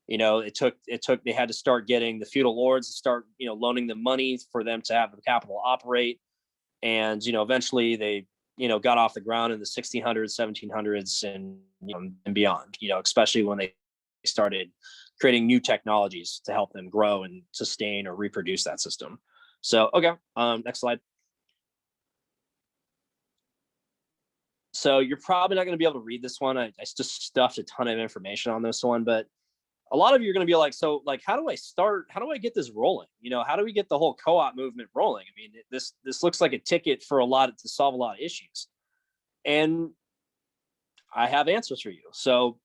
Speaker 2: It took they had to start getting the feudal lords to start loaning them money for them to have the capital operate. And eventually they got off the ground in the 1600s, 1700s, and beyond. Especially when they started creating new technologies to help them grow and sustain or reproduce that system. So okay, next slide. So you're probably not going to be able to read this one. I just stuffed a ton of information on this one, but a lot of you are going to be like, so like, how do I start? How do I get this rolling? How do we get the whole co-op movement rolling? I mean, this looks like a ticket for to solve a lot of issues. And I have answers for you. So,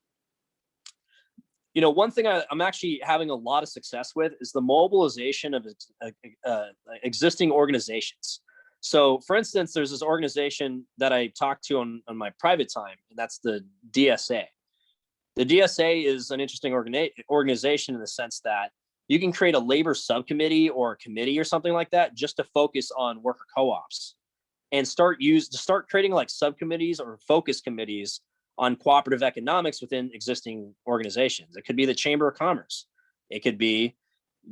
Speaker 2: one thing I'm actually having a lot of success with is the mobilization of existing organizations. So for instance, there's this organization that I talked to on my private time, and that's the DSA. The DSA is an interesting organization in the sense that you can create a labor subcommittee or a committee or something like that just to focus on worker co-ops and start creating like subcommittees or focus committees on cooperative economics within existing organizations. It could be the Chamber of Commerce. It could be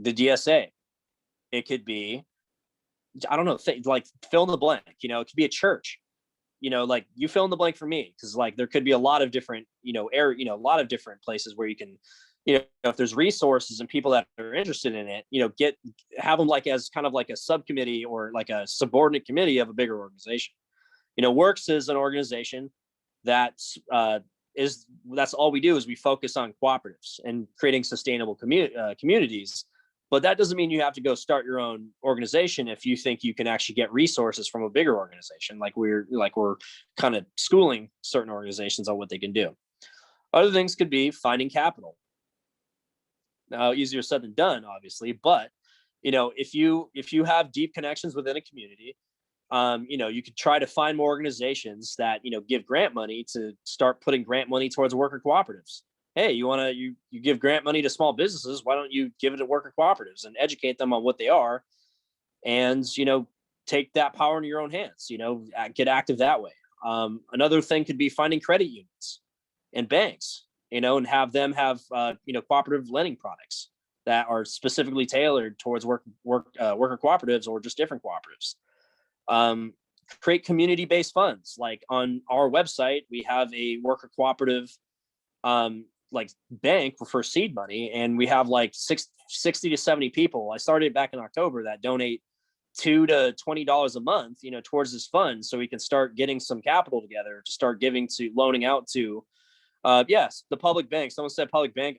Speaker 2: the DSA. It could be, I don't know, like fill in the blank, it could be a church, like you fill in the blank for me. Cause like, there could be a lot of different, a lot of different places where you can, if there's resources and people that are interested in it, have them like as kind of like a subcommittee or like a subordinate committee of a bigger organization. WORCS is an organization that's all we do is we focus on cooperatives and creating sustainable communities. But that doesn't mean you have to go start your own organization if you think you can actually get resources from a bigger organization. Like we're kind of schooling certain organizations on what they can do. Other things could be finding capital. Now, easier said than done, obviously. But if you have deep connections within a community, you could try to find more organizations that give grant money to start putting grant money towards worker cooperatives. Hey, you give grant money to small businesses, why don't you give it to worker cooperatives and educate them on what they are, and take that power into your own hands, get active that way. Another thing could be finding credit unions and banks, and have them have cooperative lending products that are specifically tailored towards worker cooperatives or just different cooperatives. Create community-based funds. Like on our website, we have a worker cooperative bank for seed money, and we have like 60 to 70 people. I started back in October that donate $2 to $20 a month, towards this fund, so we can start getting some capital together to start loaning out to, yes, the public bank. Someone said public bank.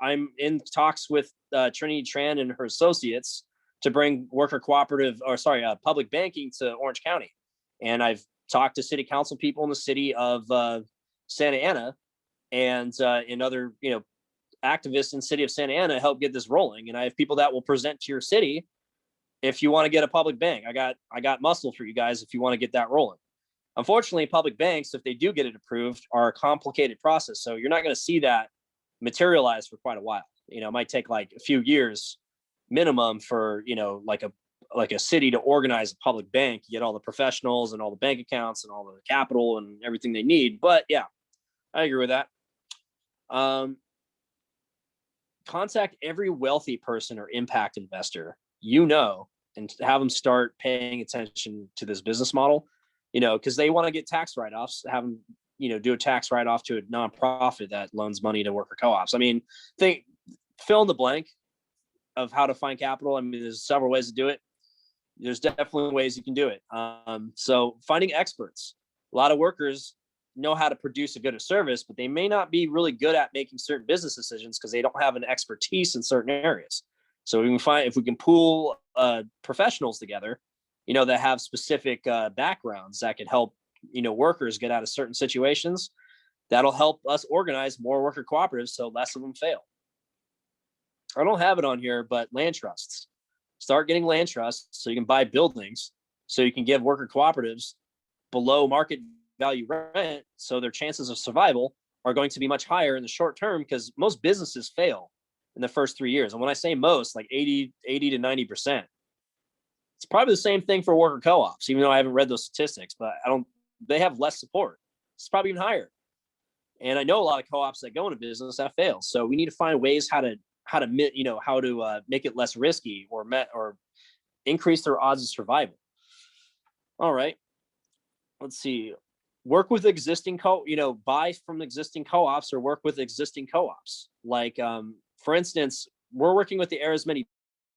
Speaker 2: I'm in talks with Trinity Tran and her associates to bring public banking to Orange County, and I've talked to city council people in the city of Santa Ana, and other activists in the city of Santa Ana help get this rolling. And I have people that will present to your city if you want to get a public bank. I got muscle for you guys if you want to get that rolling. Unfortunately, public banks, if they do get it approved, are a complicated process. So you're not going to see that materialize for quite a while. It might take like a few years minimum for, like a city to organize a public bank, get all the professionals and all the bank accounts and all the capital and everything they need. But yeah, I agree with that. Contact every wealthy person or impact investor, and have them start paying attention to this business model, because they want to get tax write-offs, have them, do a tax write-off to a nonprofit that loans money to worker co-ops. I mean, fill in the blank of how to find capital. I mean, there's several ways to do it. There's definitely ways you can do it. So finding experts. A lot of workers know how to produce a good service, but they may not be really good at making certain business decisions because they don't have an expertise in certain areas. So if we can pool professionals together, that have specific backgrounds that could help, workers get out of certain situations, that'll help us organize more worker cooperatives so less of them fail. I don't have it on here, but land trusts. Start getting land trusts so you can buy buildings, so you can give worker cooperatives below market value rent, so their chances of survival are going to be much higher in the short term, because most businesses fail in the first 3 years. And when I say most, like 80 to 90%. It's probably the same thing for worker co-ops, even though I haven't read those statistics, but they have less support. It's probably even higher. And I know a lot of co-ops that go into business that fail. So we need to find ways how to make it less risky or increase their odds of survival. All right. Let's see. Work with existing buy from existing co-ops or work with existing co-ops. Like, for instance, we're working with the Arizmendi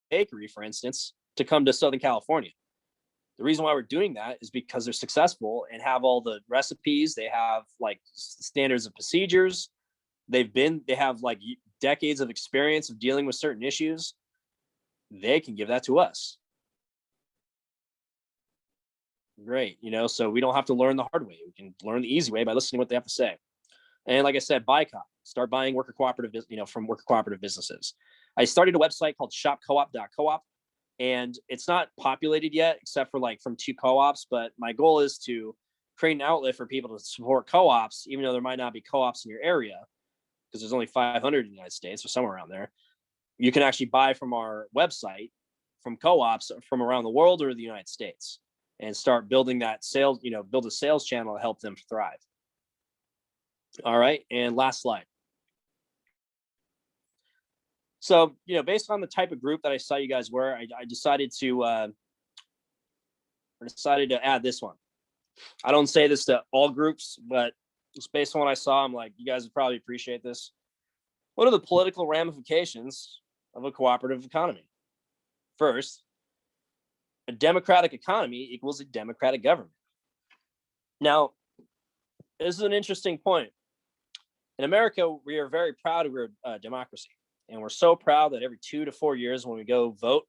Speaker 2: Bakery, for instance, to come to Southern California. The reason why we're doing that is because they're successful and have all the recipes. They have like standards of procedures. They have like decades of experience of dealing with certain issues. They can give that to us. Great. So we don't have to learn the hard way. We can learn the easy way by listening to what they have to say. And like I said, start buying worker cooperative, from worker cooperative businesses. I started a website called shopcoop.coop, and it's not populated yet, except for like from 2 co-ops. But my goal is to create an outlet for people to support co-ops, even though there might not be co-ops in your area, because there's only 500 in the United States or somewhere around there. You can actually buy from our website from co-ops from around the world or the United States, and start building that sales, build a sales channel to help them thrive. All right. And last slide. So, based on the type of group that I saw you guys were, I decided to add this one. I don't say this to all groups, but just based on what I saw, I'm like, you guys would probably appreciate this. What are the political ramifications of a cooperative economy? First, a democratic economy equals a democratic government. Now, this is an interesting point. In America, we are very proud we're a democracy. And we're so proud that every 2 to 4 years when we go vote,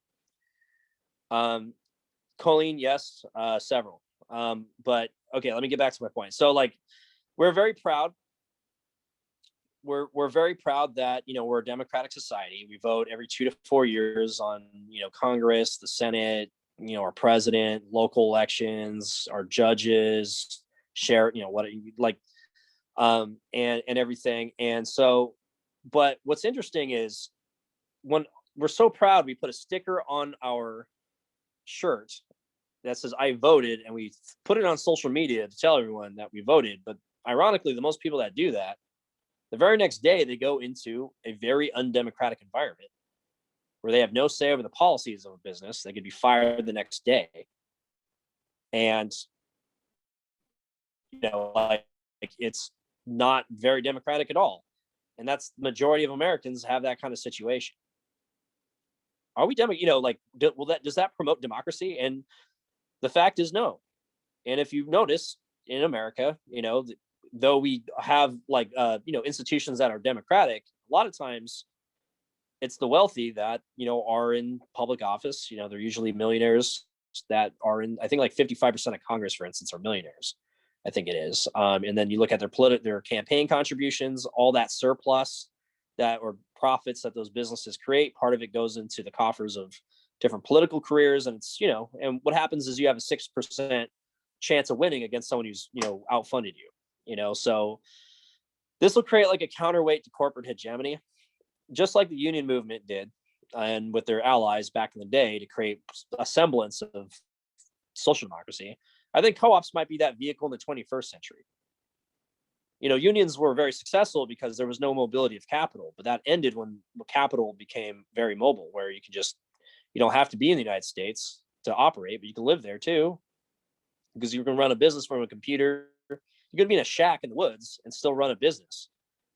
Speaker 2: Colleen, yes, several. But okay, let me get back to my point. So like, we're very proud. We're very proud that, we're a democratic society. We vote every 2 to 4 years on, Congress, the Senate, our president, local elections, our judges, and everything. And so, but what's interesting is when we're so proud, we put a sticker on our shirt that says I voted, and we put it on social media to tell everyone that we voted. But ironically, the most people that do that, the very next day, they go into a very undemocratic environment where they have no say over the policies of a business. They could be fired the next day. And, it's not very democratic at all. And that's the majority of Americans have that kind of situation. Are we does that promote democracy? And the fact is no. And if you notice in America, though we have institutions that are democratic, a lot of times it's the wealthy that, are in public office. They're usually millionaires that are in, I think like 55% of Congress, for instance, are millionaires. I think it is. And then you look at their campaign contributions, all that surplus or profits that those businesses create. Part of it goes into the coffers of different political careers. And it's, and what happens is you have a 6% chance of winning against someone who's, outfunded you, so this will create like a counterweight to corporate hegemony, just like the union movement did and with their allies back in the day to create a semblance of social democracy. I think co-ops might be that vehicle in the 21st century. Unions were very successful because there was no mobility of capital, but that ended when capital became very mobile, where you don't have to be in the United States to operate, but you can live there too, because you can run a business from a computer. You could be in a shack in the woods and still run a business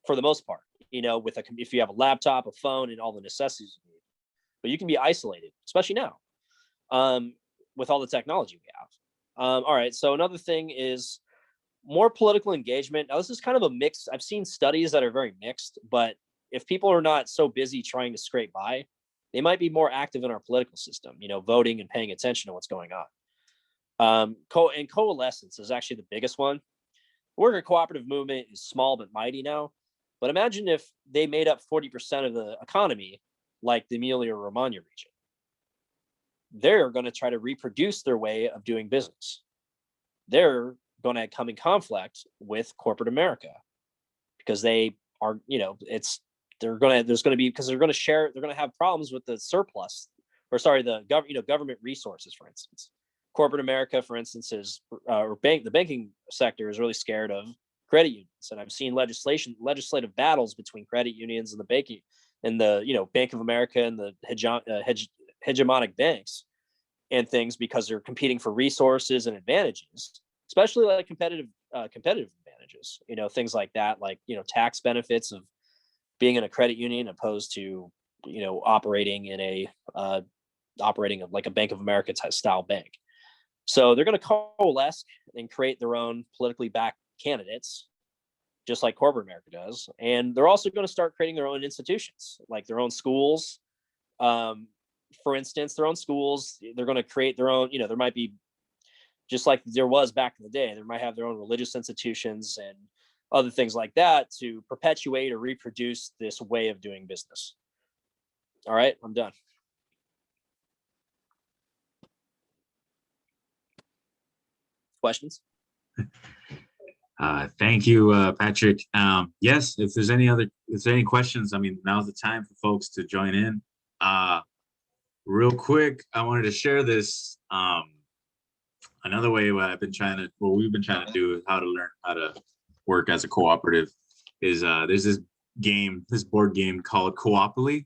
Speaker 2: for the most part, if you have a laptop, a phone, and all the necessities you need. But you can be isolated, especially now, with all the technology we have. All right, so another thing is more political engagement. Now, this is kind of a mix. I've seen studies that are very mixed, but if people are not so busy trying to scrape by, they might be more active in our political system, voting and paying attention to what's going on. And coalescence is actually the biggest one. The worker cooperative movement is small but mighty now. But imagine if they made up 40% of the economy, like the Emilio Romagna region. They're going to try to reproduce their way of doing business. They're going to come in conflict with corporate America because they are, because they're going to have problems with the surplus, or sorry, the government resources, for instance. Corporate America, for instance, the banking sector is really scared of credit unions, and I've seen legislative battles between credit unions and the banking and the Bank of America and the hegemonic banks and things, because they're competing for resources and advantages, especially like competitive advantages, things like that, like tax benefits of being in a credit union opposed to operating in a like a Bank of America style bank. So they're going to coalesce and create their own politically backed candidates, just like corporate America does. And they're also going to start creating their own institutions, like their own schools. For instance, their own schools. They're going to create their own, there might be, just like there was back in the day, they might have their own religious institutions and other things like that to perpetuate or reproduce this way of doing business. All right, I'm done. Questions?
Speaker 1: Thank you, Patrick. Yes, if there's any questions, now's the time for folks to join in. Real quick, I wanted to share this. Another way we've been trying to do is how to learn how to work as a cooperative is there's this board game called Coopoly.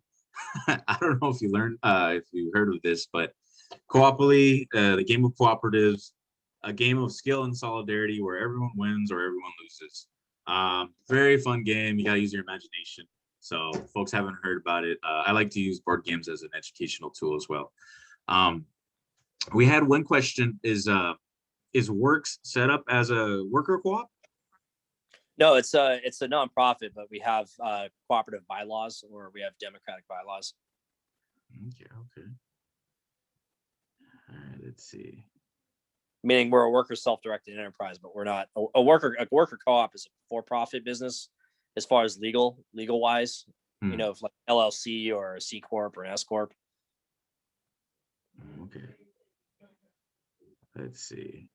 Speaker 1: I don't know if you heard of this, but Coopoly, the Game of Cooperatives, a game of skill and solidarity where everyone wins or everyone loses. Very fun game. You got to use your imagination. So folks haven't heard about it. I like to use board games as an educational tool as well. We had one question: is WORCS set up as a worker co-op?
Speaker 2: No, it's a nonprofit, but we have cooperative bylaws, or we have democratic bylaws.
Speaker 1: Okay. All right, let's see.
Speaker 2: Meaning we're a worker self-directed enterprise, but we're not a worker co-op is a for-profit business as far as legal wise, if like LLC or a C Corp or an S Corp.
Speaker 1: Okay. Let's see.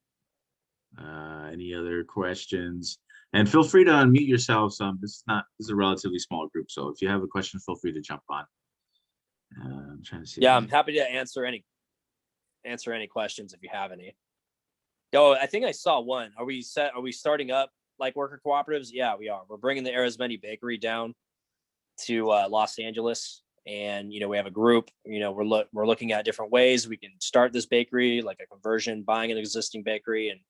Speaker 1: Any other questions? And feel free to unmute yourselves. This is a relatively small group, so if you have a question, feel free to jump on. I'm trying to see.
Speaker 2: Yeah, I'm happy to answer any questions if you have any. Oh, I think I saw one. Are we starting up like worker cooperatives? Yeah, we are. We're bringing the Arizmendi Bakery down to Los Angeles, and we have a group. We're looking at different ways we can start this bakery, like a conversion, buying an existing bakery and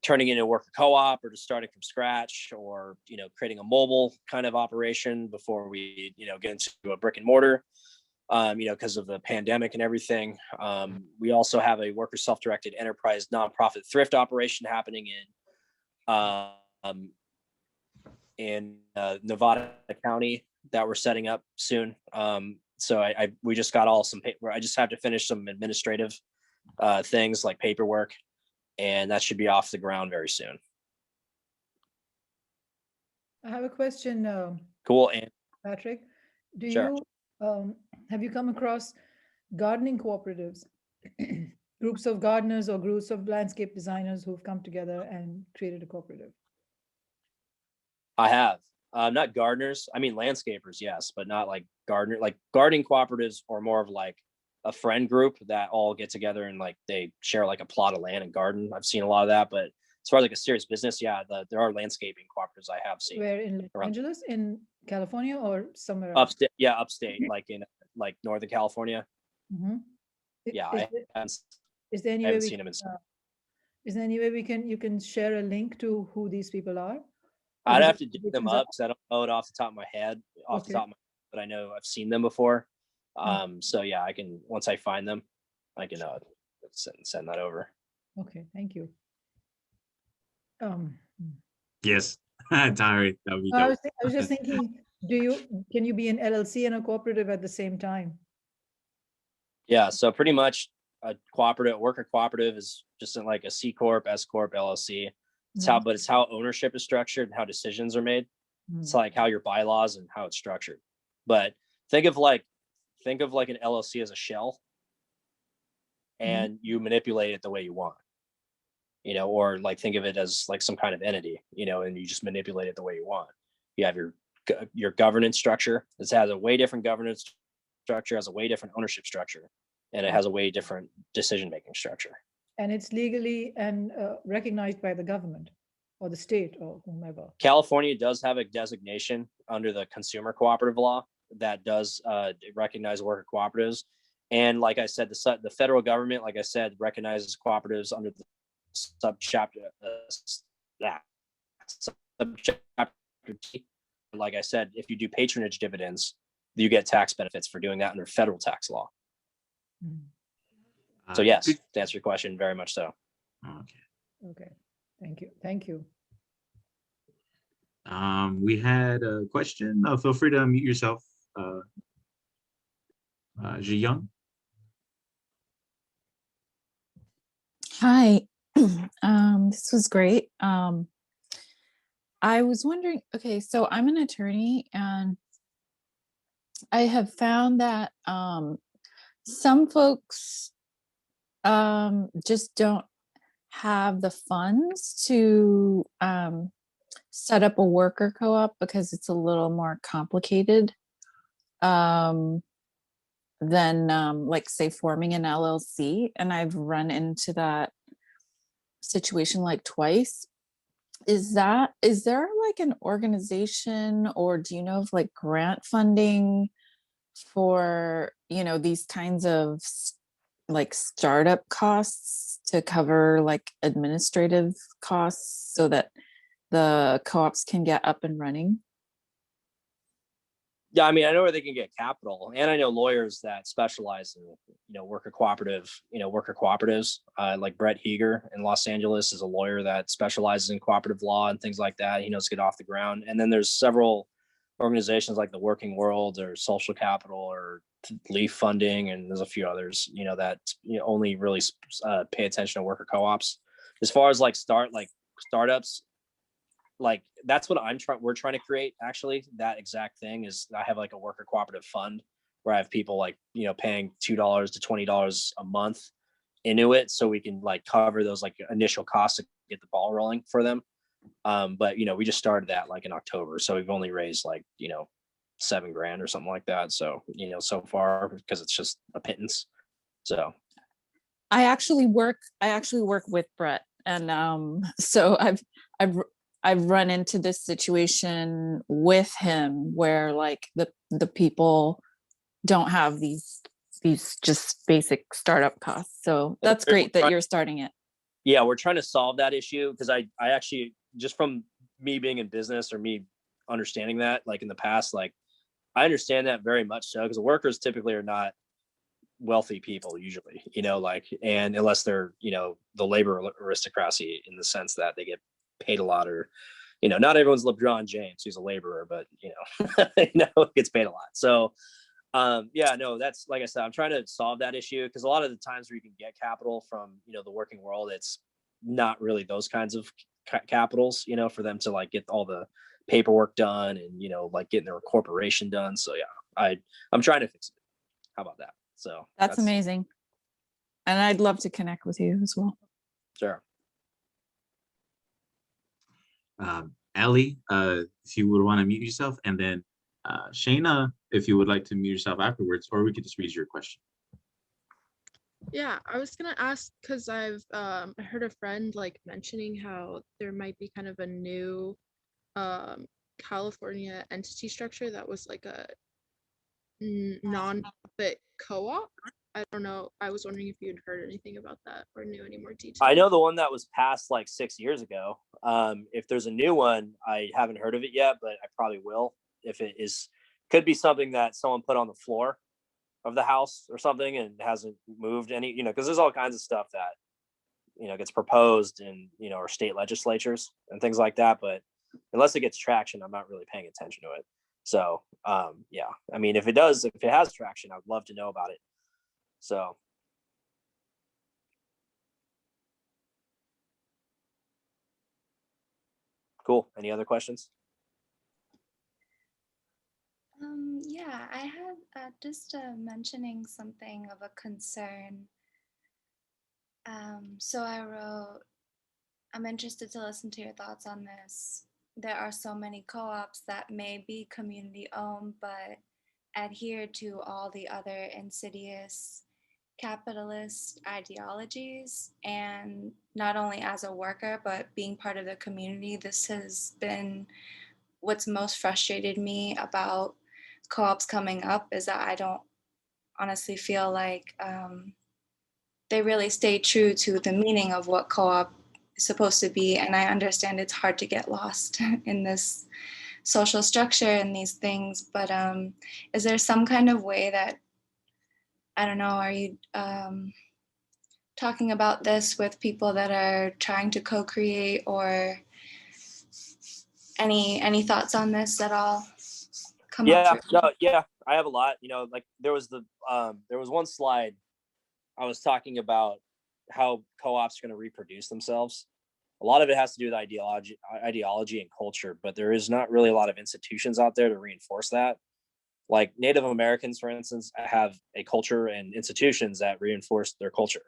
Speaker 2: turning it into a worker co-op, or just starting from scratch, or creating a mobile kind of operation before we get into a brick and mortar. Because of the pandemic and everything. We also have a worker self-directed enterprise nonprofit thrift operation happening in Nevada County that we're setting up soon. So we just got some paper. I just have to finish some administrative things like paperwork, and that should be off the ground very soon.
Speaker 3: I have a question.
Speaker 2: Cool. And
Speaker 3: Patrick,
Speaker 2: Sure.
Speaker 3: have you come across gardening cooperatives? groups of gardeners or groups of landscape designers who've come together and created a cooperative?
Speaker 2: I have. Not gardeners. I mean, landscapers, yes, but not like gardener. Like gardening cooperatives are more of like a friend group that all get together and like they share like a plot of land and garden. I've seen a lot of that, but as far as like a serious business, yeah, there are landscaping cooperatives I have seen.
Speaker 3: Where, in Los
Speaker 2: around
Speaker 3: Angeles, in California, or somewhere else?
Speaker 2: upstate. Yeah, upstate, like in like Northern California.
Speaker 3: Mhm. I-
Speaker 2: Yeah,
Speaker 3: Is
Speaker 2: I
Speaker 3: there,
Speaker 2: haven't,
Speaker 3: is there any
Speaker 2: I
Speaker 3: way
Speaker 2: haven't
Speaker 3: we
Speaker 2: seen them in.
Speaker 3: is there any way you can share a link to who these people are? Or
Speaker 2: I'd
Speaker 3: is
Speaker 2: have
Speaker 3: it
Speaker 2: to dig them
Speaker 3: positions
Speaker 2: up because I don't know it off the top of my head,
Speaker 3: Okay.
Speaker 2: but I know I've seen them before.
Speaker 3: Mm.
Speaker 2: So yeah, I can, once I find them, I can send that over.
Speaker 3: Okay, thank you. Um,
Speaker 1: Yes, Tyree, that would be
Speaker 3: I
Speaker 1: dope.
Speaker 3: was just thinking, can you be an LLC and a cooperative at the same time?
Speaker 2: Yeah, so pretty much a cooperative, worker cooperative is just in like a C Corp, S Corp, LLC. But it's how ownership is structured and how decisions are made. It's
Speaker 3: Mm.
Speaker 2: like how your bylaws and how it's structured. But think of like an LLC as a shell, and you manipulate it the way you want, or like think of it as like some kind of entity, and you just manipulate it the way you want. You have your governance structure. This has a way different governance structure, has a way different ownership structure, and it has a way different decision-making structure.
Speaker 3: And it's legally and recognized by the government or the state or whomever.
Speaker 2: California does have a designation under the consumer cooperative law that does recognize worker cooperatives. And like I said, the federal government, like I said, recognizes cooperatives under the subchapter T. Like I said, if you do patronage dividends, you get tax benefits for doing that under federal tax law. So yes, to answer your question, very much so.
Speaker 3: Okay, thank you.
Speaker 1: We had a question. Feel free to unmute yourself, Ji Young.
Speaker 4: Hi, this was great. I was wondering, okay, so I'm an attorney and I have found that some folks just don't have the funds to set up a worker co-op because it's a little more complicated than like say forming an LLC. And I've run into that situation like twice. Is there like an organization, or do you know of like grant funding for, these kinds of like startup costs to cover like administrative costs so that the co-ops can get up and running?
Speaker 2: Yeah, I mean, I know where they can get capital, and I know lawyers that specialize in, worker cooperatives. Like Brett Heger in Los Angeles is a lawyer that specializes in cooperative law and things like that. He knows to get off the ground. And then there's several organizations like the Working World or Social Capital or Leaf Funding, and there's a few others, that only really pay attention to worker co-ops. As far as like startups, like that's what we're trying to create. Actually, that exact thing is, I have like a worker cooperative fund where I have people like, paying $2 to $20 a month into it, so we can like cover those like initial costs to get the ball rolling for them. But we just started that like in October, so we've only raised like $7,000 or something like that. So so far, because it's just a pittance. So
Speaker 4: I actually work with Brett, and so I've run into this situation with him where like the people don't have these just basic startup costs. So that's great that you're starting it.
Speaker 2: Yeah, we're trying to solve that issue, because I actually, just from me being in business or me understanding that, like in the past, like I understand that very much so, because workers typically are not wealthy people usually, and unless they're, the labor aristocracy, in the sense that they get paid a lot, or, not everyone's LeBron James, who's a laborer, but, gets paid a lot. So, yeah, no, that's, like I said, I'm trying to solve that issue, because a lot of the times where you can get capital from, the working world, it's not really those kinds of capitals, for them to like get all the paperwork done and, like getting their corporation done. So yeah, I'm trying to fix it. How about that? So
Speaker 4: that's amazing. And I'd love to connect with you as well.
Speaker 2: Sure.
Speaker 1: Ellie, if you would want to mute yourself, and then Shayna, if you would like to mute yourself afterwards, or we could just read your question.
Speaker 5: Yeah, I was gonna ask because I heard a friend like mentioning how there might be kind of a new California entity structure that was like a non-profit co-op. I don't know. I was wondering if you had heard anything about that or knew any more details.
Speaker 2: I know the one that was passed like 6 years ago. If there's a new one, I haven't heard of it yet, but I probably will. If it is, could be something that someone put on the floor of the house or something and hasn't moved any, because there's all kinds of stuff that, gets proposed in, our state legislatures and things like that. But unless it gets traction, I'm not really paying attention to it. So, yeah, I mean, if it has traction, I'd love to know about it. So. Cool. Any other questions?
Speaker 6: Yeah, I had just mentioning something of a concern. So I wrote, I'm interested to listen to your thoughts on this. There are so many co-ops that may be community owned, but adhere to all the other insidious capitalist ideologies. And not only as a worker, but being part of the community, this has been what's most frustrated me about co-ops coming up, is that I don't honestly feel like they really stay true to the meaning of what co-op is supposed to be. And I understand it's hard to get lost in this social structure and these things, but is there some kind of way that, I don't know, are you talking about this with people that are trying to co-create, or any thoughts on this at all?
Speaker 2: Yeah, I have a lot. Like there was one slide I was talking about how co-ops are going to reproduce themselves. A lot of it has to do with ideology and culture, but there is not really a lot of institutions out there to reinforce that. Like Native Americans, for instance, have a culture and institutions that reinforce their culture,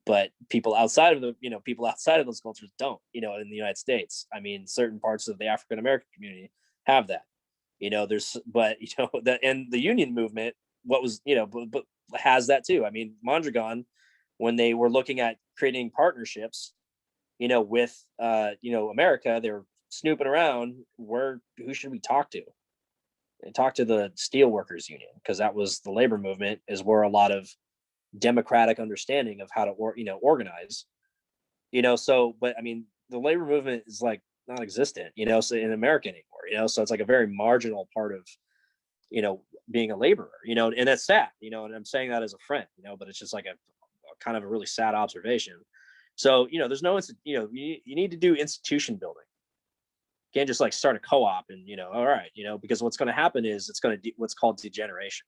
Speaker 2: but people outside of those cultures don't. In the United States, I mean, certain parts of the African American community have that. That in the union movement, but has that too. I mean, Mondragon, when they were looking at creating partnerships, with America, they were snooping around who should we talk to? And talk to the Steelworkers Union, because that was the labor movement, is where a lot of democratic understanding of how to organize. But I mean, the labor movement is like non-existent, so in America anymore, so it's like a very marginal part of, being a laborer, and that's sad, and I'm saying that as a friend, but it's just like a kind of a really sad observation. So, there's no, you need to do institution building. You can't just like start a co-op and, all right, because what's going to happen is it's going to what's called degeneration.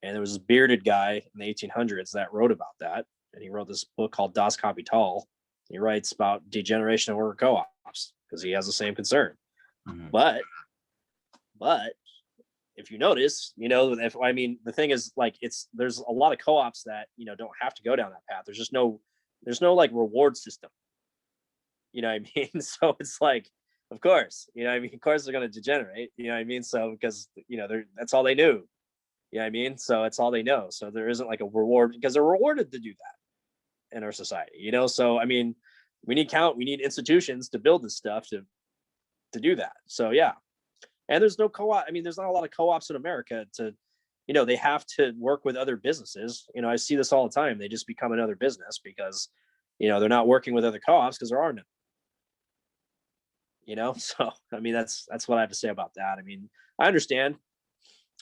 Speaker 2: And there was this bearded guy in the 1800s that wrote about that. And he wrote this book called Das Kapital. He writes about degeneration of worker co-ops because he has the same concern. Mm-hmm. But if you notice, the thing is, like, there's a lot of co-ops that, don't have to go down that path. There's no like reward system. So it's like, of course, of course they're going to degenerate, So because, that's all they knew. So it's all they know. So there isn't like a reward, because they're rewarded to do that in our society, So, we need institutions to build this stuff to do that. So, yeah. And there's no co-op. There's not a lot of co-ops in America they have to work with other businesses. I see this all the time. They just become another business because, they're not working with other co-ops because there are none. So, that's what I have to say about that. I understand.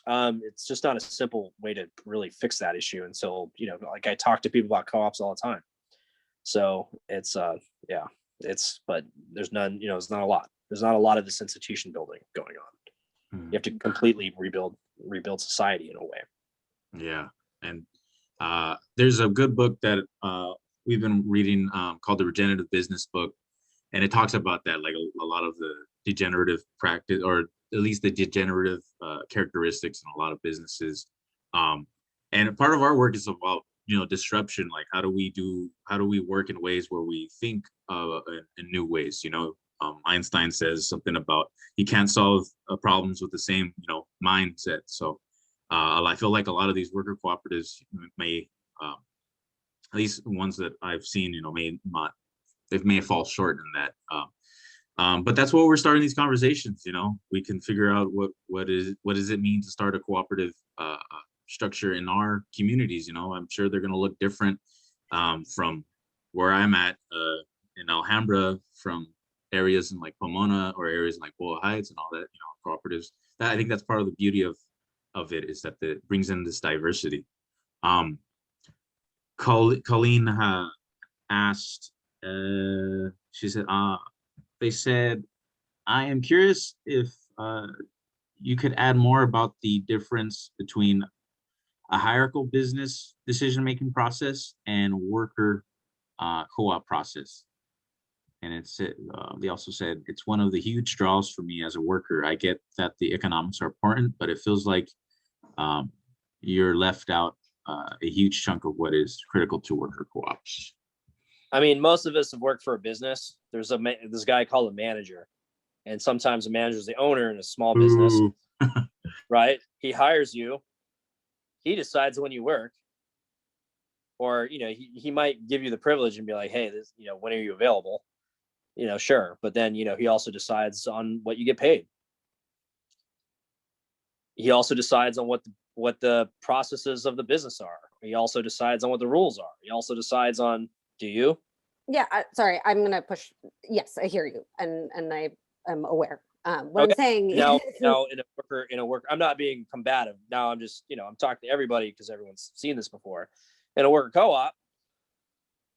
Speaker 2: It's just not a simple way to really fix that issue until, like I talk to people about co-ops all the time. So it's, but there's none, it's not a lot. There's not a lot of this institution building going on. You have to completely rebuild society in a way. Yeah.
Speaker 1: And there's a good book that we've been reading called the Regenerative Business Book. And it talks about that, like a lot of the degenerative practice, or at least the degenerative characteristics in a lot of businesses. And part of our work is about disruption. Like, how do we work in ways where we think in new ways? Einstein says something about you can't solve problems with the same mindset. So I feel like a lot of these worker cooperatives may, at least ones that I've seen, may fall short in that. But that's what we're starting these conversations. We can figure out what does it mean to start a cooperative structure in our communities. I'm sure they're going to look different from where I'm at in Alhambra, from areas in like Pomona or areas in like Boyle Heights and all that. Cooperatives. I think that's part of the beauty of it, is that it brings in this diversity. Colleen asked. She said, they said, I am curious if you could add more about the difference between a hierarchical business decision-making process and worker co-op process. And they also said, it's one of the huge draws for me as a worker. I get that the economics are important, but it feels like you're left out a huge chunk of what is critical to worker co-ops.
Speaker 2: I mean, most of us have worked for a business. There's this guy called a manager, and sometimes a manager is the owner in a small business, right? He hires you. He decides when you work, or he might give you the privilege and be like, hey, this, when are you available? Sure, but then he also decides on what you get paid. He also decides on what the processes of the business are. He also decides on what the rules are. He also decides on. Do you?
Speaker 7: Yeah, sorry, I'm gonna push. Yes, I hear you, and I am aware. What
Speaker 2: Okay.
Speaker 7: I'm saying
Speaker 2: now
Speaker 7: is,
Speaker 2: in a worker, I'm not being combative. Now I'm just, I'm talking to everybody because everyone's seen this before. In a worker co-op,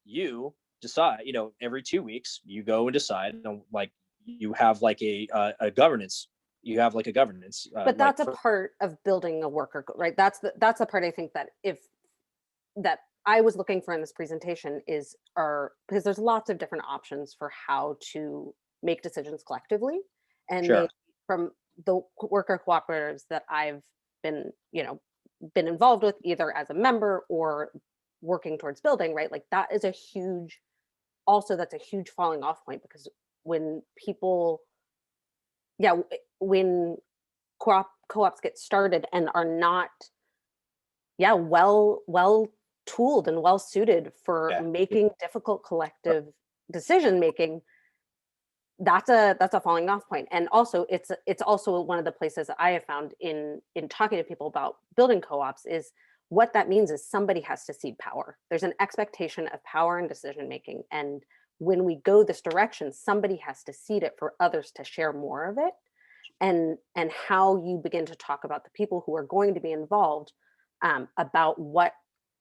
Speaker 2: you decide, every 2 weeks you go and decide on, like, you have like a governance. You have like a governance.
Speaker 7: but that's a part of building a worker, right? That's the part I think that that I was looking for in this presentation because there's lots of different options for how to make decisions collectively. And
Speaker 2: Sure.
Speaker 7: From the worker cooperatives that I've been involved with, either as a member or working towards building, right? Like that's a huge falling off point, because when people, when co-ops get started and are not, well tooled and well suited for making difficult collective decision making, that's a falling off point. And also it's also one of the places that I have found in talking to people about building co-ops is what that means is somebody has to cede power. There's an expectation of power and decision making, and when we go this direction, somebody has to cede it for others to share more of it. And how you begin to talk about the people who are going to be involved, about what,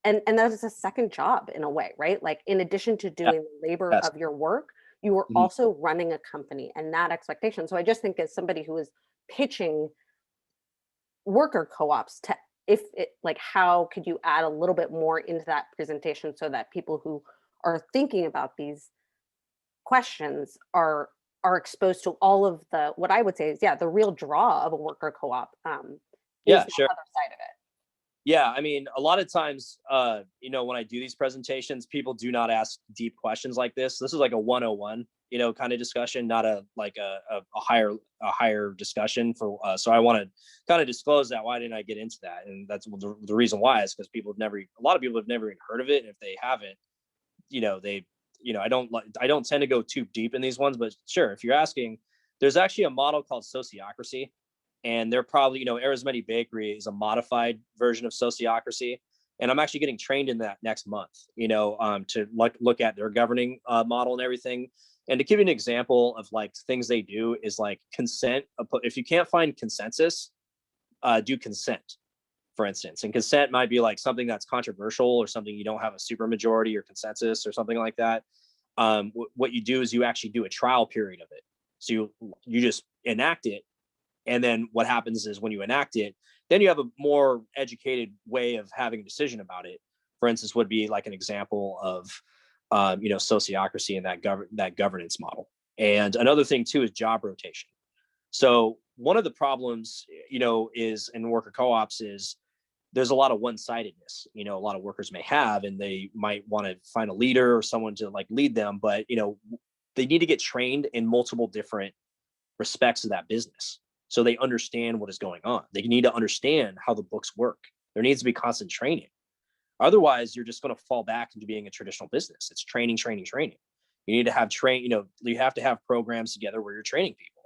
Speaker 7: and that is a second job in a way, right? Like, in addition to doing the labor of your work, you are also running a company, and that expectation. So I just think, as somebody who is pitching worker co-ops, how could you add a little bit more into that presentation so that people who are thinking about these questions are exposed to all of the, what I would say is, the real draw of a worker co-op.
Speaker 2: Yeah,
Speaker 7: the
Speaker 2: sure.
Speaker 7: other side of it.
Speaker 2: Yeah, I mean, a lot of times, when I do these presentations, people do not ask deep questions like this. This is like a 101, kind of discussion, not a higher discussion for. So I want to kind of disclose that. Why didn't I get into that? And that's the reason why is because a lot of people have never even heard of it. And if they haven't, I don't tend to go too deep in these ones, but sure, if you're asking, there's actually a model called Sociocracy. And they're probably, Arizmendi Bakery is a modified version of Sociocracy. And I'm actually getting trained in that next month, to look at their governing model and everything. And to give you an example of like things they do is like consent. If you can't find consensus, do consent, for instance. And consent might be like something that's controversial or something you don't have a super majority or consensus or something like that. What you do is you actually do a trial period of it. So you just enact it. And then what happens is when you enact it, then you have a more educated way of having a decision about it. For instance, would be like an example of, sociocracy and that governance model. And another thing too is job rotation. So one of the problems, is in worker co-ops is there's a lot of one-sidedness, you know, a lot of workers may have, and they might want to find a leader or someone to like lead them, but you know, they need to get trained in multiple different respects of that business so they understand what is going on. They need to understand how the books work. There needs to be constant training. Otherwise, you're just going to fall back into being a traditional business. It's training, training, training. You need to have you know, you have to have programs together where you're training people.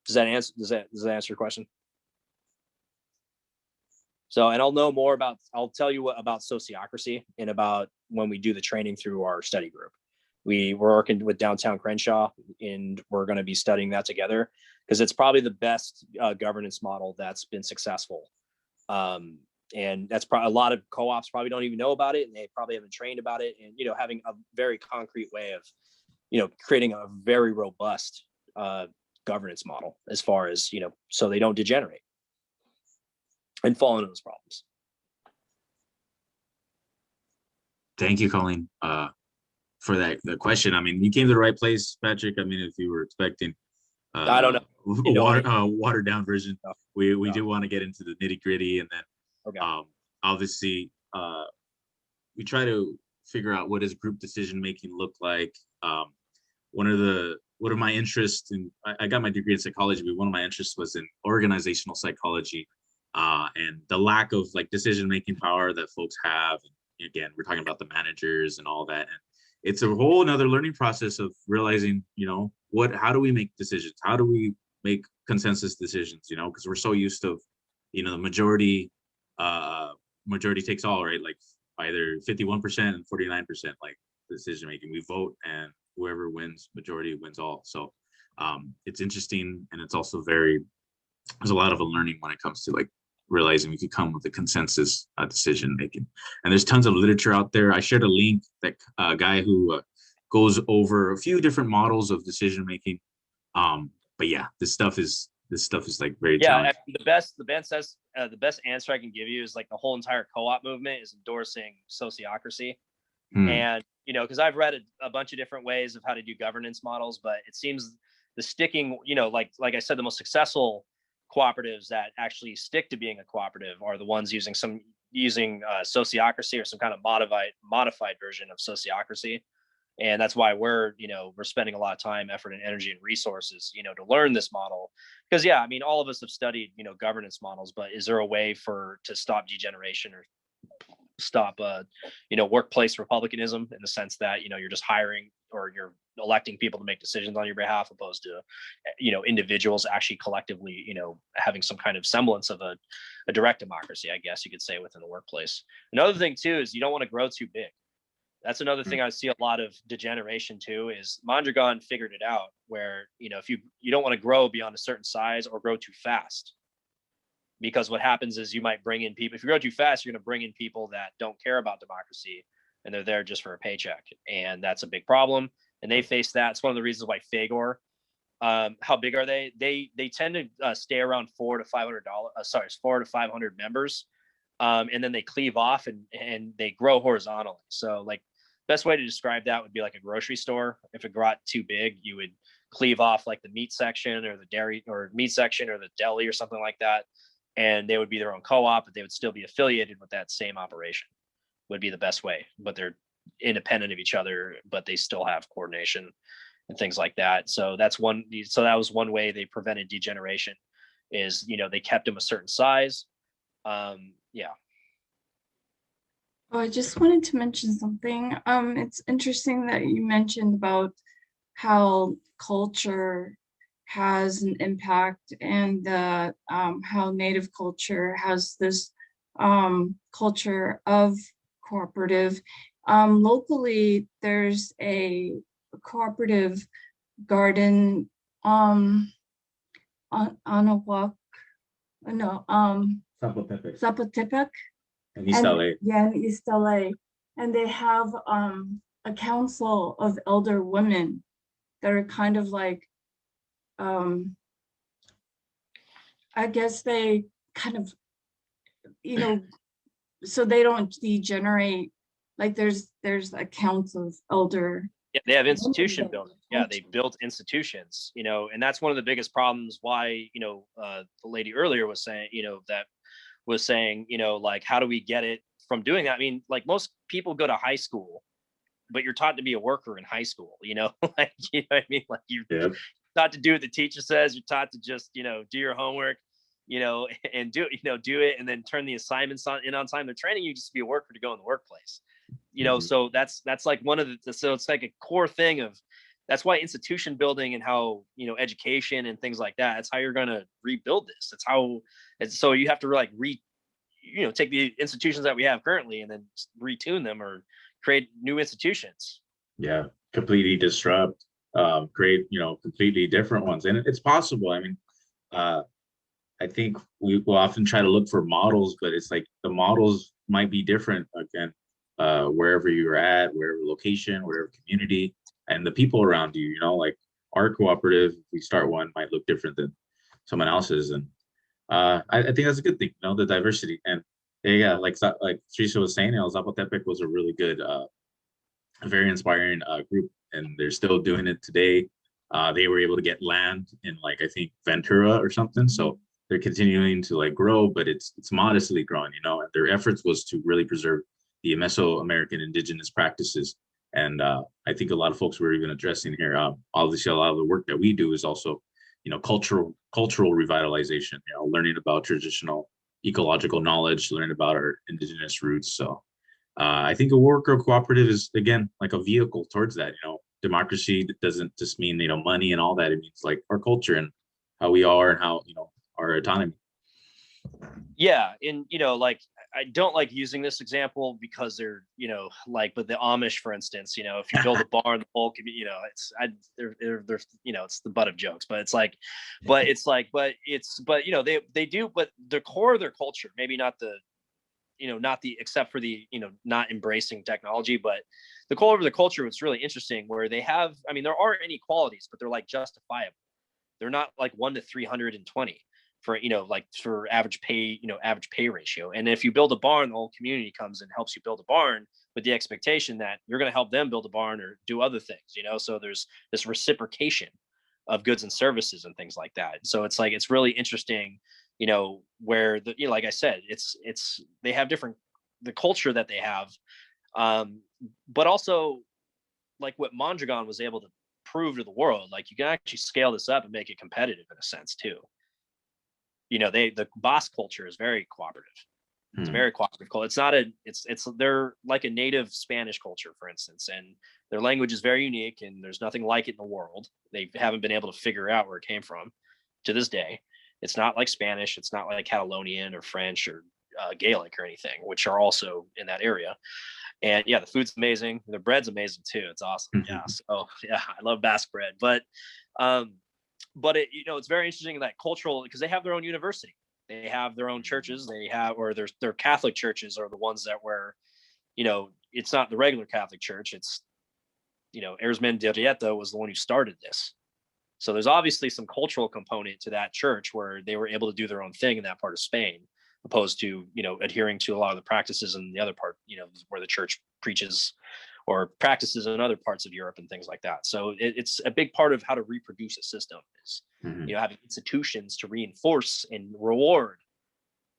Speaker 2: Does that answer your question? So, and I'll know more about, I'll tell you about sociocracy and about when we do the training through our study group. We're working with Downtown Crenshaw, and we're going to be studying that together because it's probably the best governance model that's been successful. And that's probably a lot of co-ops probably don't even know about it, and they probably haven't trained about it. And, you know, having a very concrete way of, you know, creating a very robust governance model as far as, you know, so they don't degenerate and fall into those problems.
Speaker 1: Thank you, Colleen, for the question. I mean, you came to the right place, Patrick. I mean, if you were expecting
Speaker 2: I don't know, you know,
Speaker 1: watered down version,
Speaker 2: no,
Speaker 1: we do want to get into the nitty gritty, and then
Speaker 2: okay.
Speaker 1: Obviously we try to figure out what does group decision making look like. One of my interests in, I got my degree in psychology, but one of my interests was in organizational psychology, and the lack of like decision making power that folks have. And again, we're talking about the managers and all that, and it's a whole another learning process of realizing, you know, how do we make decisions? How do we make consensus decisions? You know, because we're so used to, you know, the majority takes all, right? Like either 51% and 49%, like decision making. We vote, and whoever wins, majority wins all. So it's interesting, and it's also there's a lot of a learning when it comes to like realizing we could come with a consensus decision making. And there's tons of literature out there. I shared a link, that guy who goes over a few different models of decision making. But yeah, this stuff is like very challenging.
Speaker 2: The best answer I can give you is like the whole entire co-op movement is endorsing sociocracy. And, you know, because I've read a bunch of different ways of how to do governance models, but it seems the sticking, you know, like I said, the most successful cooperatives that actually stick to being a cooperative are the ones using sociocracy or some kind of modified version of sociocracy. And that's why we're spending a lot of time, effort, and energy and resources, you know, to learn this model. Because, yeah, I mean, all of us have studied, you know, governance models, but is there a way to stop degeneration or stop, you know, workplace republicanism in the sense that, you know, you're just hiring or you're electing people to make decisions on your behalf, opposed to, you know, individuals actually collectively, you know, having some kind of semblance of a direct democracy, I guess you could say, within the workplace. Another thing too is you don't want to grow too big. That's another thing I see a lot of degeneration too, is Mondragon figured it out where, you know, if you don't want to grow beyond a certain size or grow too fast, because what happens is you might bring in people, if you grow too fast, you're going to bring in people that don't care about democracy and they're there just for a paycheck. And that's a big problem. And they face that. It's one of the reasons why Fagor, how big are they? They tend to stay around 400 to 500 members. And then they cleave off and they grow horizontally. So like best way to describe that would be like a grocery store. If it got too big, you would cleave off like the meat section or the dairy or meat section or the deli or something like that. And they would be their own co-op, but they would still be affiliated with that same operation, would be the best way. But they're independent of each other, but they still have coordination and things like that. So that was one way they prevented degeneration, is, you know, they kept them a certain size. Yeah.
Speaker 8: Oh, I just wanted to mention something. It's interesting that you mentioned about how culture has an impact, and how Native culture has this culture of cooperative. Locally, there's a cooperative garden Zapotepec.
Speaker 1: In East LA.
Speaker 8: Yeah, in East LA. And they have a council of elder women that are kind of like, I guess they kind of, you know, so they don't degenerate. Like there's accounts of elder
Speaker 2: Yeah, they have
Speaker 8: women
Speaker 2: institution
Speaker 8: that
Speaker 2: building. Yeah, they
Speaker 8: culture.
Speaker 2: built institutions, and that's one of the biggest problems why, the lady earlier was saying, like, how do we get it from doing that? I mean, like most people go to high school, but you're taught to be a worker in high school, like, you know what I mean? Like you're
Speaker 1: Yeah.
Speaker 2: taught to do what the teacher says. You're taught to just, do your homework, and do it and then turn the assignments on time. They're training you just to be a worker to go in the workplace.
Speaker 1: Mhm.
Speaker 2: So that's like one of so it's like a core thing of, that's why institution building and how, education and things like that, that's how you're going to rebuild this. That's how, so you have to like take the institutions that we have currently and then retune them or create new institutions.
Speaker 1: Yeah, completely disrupt, create, completely different ones. And it's possible. I mean, I think we will often try to look for models, but it's like the models might be different again, wherever you're at, wherever location, wherever community, and the people around you. Like our cooperative, if we start one, might look different than someone else's, and I think that's a good thing. The diversity, and yeah, like Teresa was saying, Zapotepec was a really good, a very inspiring group, and they're still doing it today. They were able to get land in like I think Ventura or something, so they're continuing to like grow, but it's modestly growing, and their efforts was to really preserve the Mesoamerican indigenous practices. And I think a lot of folks were even addressing here. Obviously, a lot of the work that we do is also, cultural revitalization. Learning about traditional ecological knowledge, learning about our indigenous roots. So I think a worker cooperative is again like a vehicle towards that. Democracy doesn't just mean money and all that. It means like our culture and how we are and how our autonomy.
Speaker 2: Yeah, and like I don't like using this example because they're but the Amish, for instance, if you build a barn, the whole community, they're it's the butt of jokes, but it's like, but they do, but the core of their culture, maybe not the not the except for the not embracing technology, but the core of the culture was really interesting where they have, I mean, there are inequalities, but they're like justifiable. They're not like 1 to 320 for like for average pay ratio. And if you build a barn, the whole community comes and helps you build a barn with the expectation that you're going to help them build a barn or do other things, so there's this reciprocation of goods and services and things like that. So it's like, it's really interesting, where the like I said, it's they have different, the culture that they have, but also like what Mondragon was able to prove to the world, like you can actually scale this up and make it competitive in a sense too. The boss culture is very cooperative. It's a very cooperative culture. It's not they're like a native Spanish culture, for instance, and their language is very unique and there's nothing like it in the world. They haven't been able to figure out where it came from to this day. It's not like Spanish. It's not like Catalonian or French or Gaelic or anything, which are also in that area. And yeah, the food's amazing. The bread's amazing too. It's awesome. Yeah. So yeah, I love Basque bread, but it, it's very interesting that cultural, because they have their own university. They have their own churches. They have, or their Catholic churches are the ones that were, it's not the regular Catholic church. It's, Erzman de Rieta was the one who started this. So there's obviously some cultural component to that church where they were able to do their own thing in that part of Spain, opposed to, adhering to a lot of the practices in the other part, where the church preaches or practices in other parts of Europe and things like that. So it's a big part of how to reproduce a system is, having institutions to reinforce and reward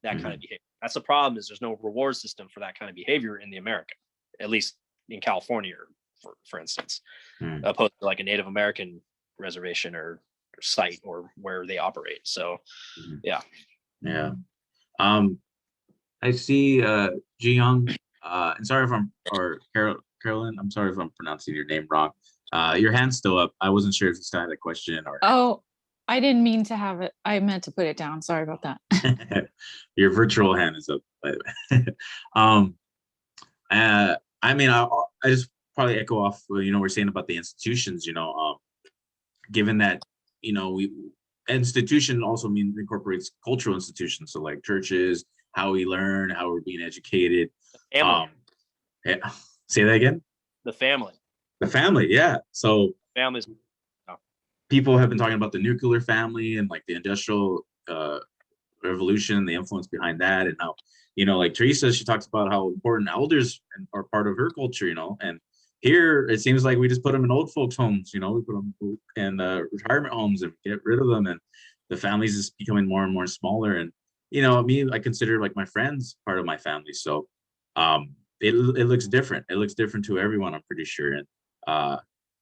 Speaker 2: that kind of behavior. That's the problem, is there's no reward system for that kind of behavior in the America, at least in California, for instance, opposed to like a Native American reservation or site or where they operate. So yeah.
Speaker 1: I see Jiyoung, and sorry if Carolyn, I'm sorry if I'm pronouncing your name wrong. Your hand's still up. I wasn't sure if you still had a question or.
Speaker 4: Oh, I didn't mean to have it. I meant to put it down. Sorry about that.
Speaker 1: Your virtual hand is up, by the way. I mean, I just probably echo off, we're saying about the institutions, given that, institution also incorporates cultural institutions. So like churches, how we learn, how we're being educated. Yeah. Say that again?
Speaker 2: The family.
Speaker 1: The family, yeah. So
Speaker 2: families.
Speaker 1: People have been talking about the nuclear family and like the industrial revolution, the influence behind that, and how, like Teresa, she talks about how important elders are part of her culture, and here it seems like we just put them in old folks' homes. We put them in retirement homes and get rid of them, and the families is becoming more and more smaller. And me, I consider like my friends part of my family, so it looks different. It looks different to everyone, I'm pretty sure. And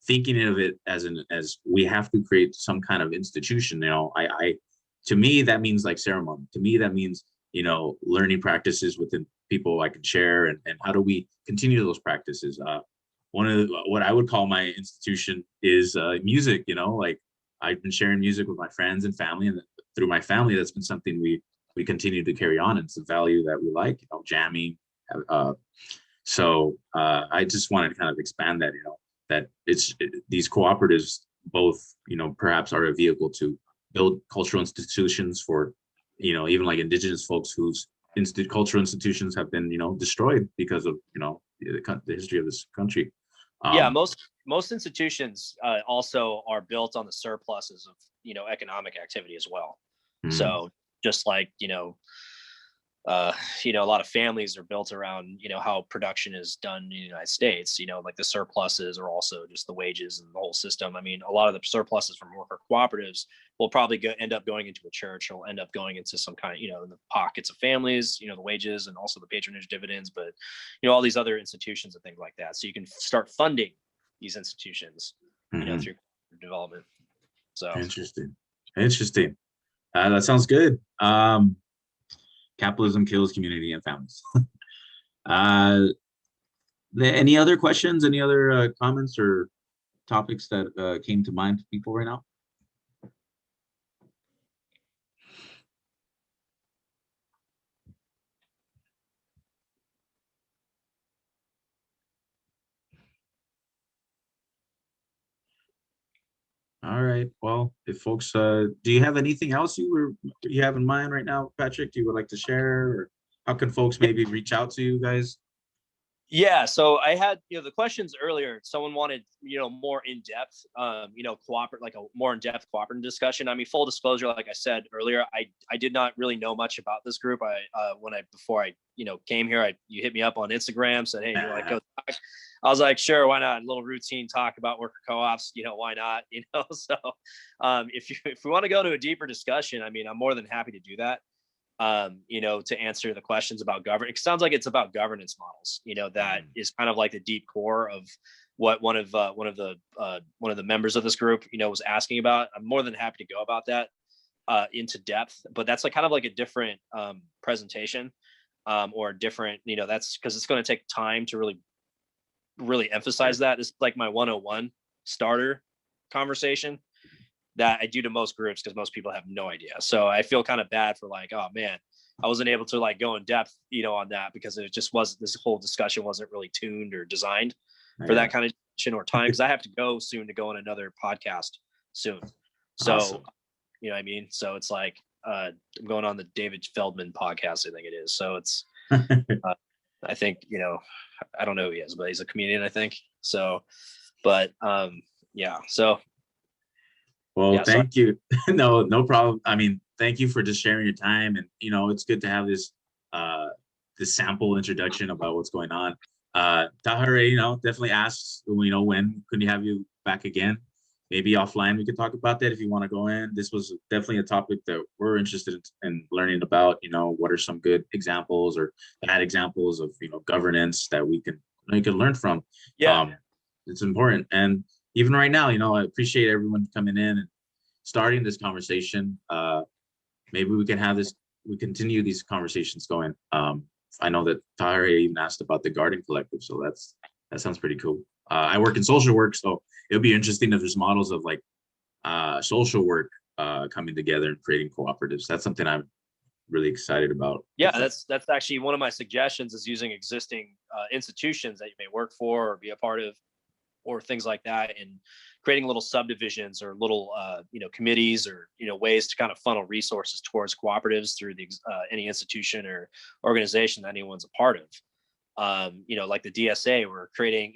Speaker 1: thinking of it as we have to create some kind of institution. To me that means like ceremony. To me that means learning practices within people I can share, and how do we continue those practices. One of what I would call my institution is music. Like I've been sharing music with my friends and family, and through my family that's been something we continue to carry on, and it's a value that we like, jamming. So I just wanted to kind of expand that, that these cooperatives both, perhaps are a vehicle to build cultural institutions for, even like indigenous folks whose cultural institutions have been, destroyed because of, the history of this country.
Speaker 2: Yeah, most institutions also are built on the surpluses of, economic activity as well. So just like, a lot of families are built around, how production is done in the United States, like the surpluses are also just the wages and the whole system. I mean, a lot of the surpluses from worker cooperatives will probably end up going into a church, or end up going into some kind of, in the pockets of families, the wages and also the patronage dividends, but, all these other institutions and things like that. So you can start funding these institutions, through development. So
Speaker 1: interesting. That sounds good. Capitalism kills community and families. Any other questions? Any other comments or topics that came to mind for people right now? All right. Well, if folks, do you have anything else you have in mind right now, Patrick, you would like to share? Or how can folks maybe reach out to you guys?
Speaker 2: Yeah, so I had, the questions earlier, someone wanted, more in-depth, like a more in-depth cooperative discussion. I mean, full disclosure, like I said earlier, I did not really know much about this group. Before I came here, you hit me up on Instagram, said, hey, you want to go talk? I was like, sure, why not? A little routine talk about worker co-ops, why not? So if we want to go to a deeper discussion, I mean, I'm more than happy to do that. To answer the questions about governance. It sounds like it's about governance models, that is kind of like the deep core of what one of the members of this group, was asking about. I'm more than happy to go about that into depth, but that's like kind of like a different presentation or different, that's because it's going to take time to really emphasize that. This is like my 101 starter conversation that I do to most groups, because most people have no idea. So I feel kind of bad for like, oh man, I wasn't able to like go in depth, on that, because it just wasn't, this whole discussion wasn't really tuned or designed for that kind of discussion or time. Because I have to go soon to go on another podcast soon. So,
Speaker 1: awesome.
Speaker 2: What I mean? So it's like, I'm going on the David Feldman podcast, I think it is. So it's, I think, I don't know who he is, but he's a comedian, I think. So, but yeah, so.
Speaker 1: Well, yeah, thank you. No problem. I mean, thank you for just sharing your time. And, it's good to have this sample introduction about what's going on. Tahare, definitely asks, when could you have you back again? Maybe offline, we could talk about that if you want to go in. This was definitely a topic that we're interested in learning about, what are some good examples or bad examples of, governance that you can learn from.
Speaker 2: Yeah.
Speaker 1: It's important. And even right now, I appreciate everyone coming in and starting this conversation. Maybe we can continue these conversations going. I know that Tahir even asked about the Garden Collective, so that sounds pretty cool. I work in social work, so it'll be interesting if there's models of like social work coming together and creating cooperatives. That's something I'm really excited about.
Speaker 2: Yeah, that's actually one of my suggestions, is using existing institutions that you may work for or be a part of, or things like that, and creating little subdivisions or little committees or ways to kind of funnel resources towards cooperatives through the any institution or organization that anyone's a part of. Like the DSA, we're creating,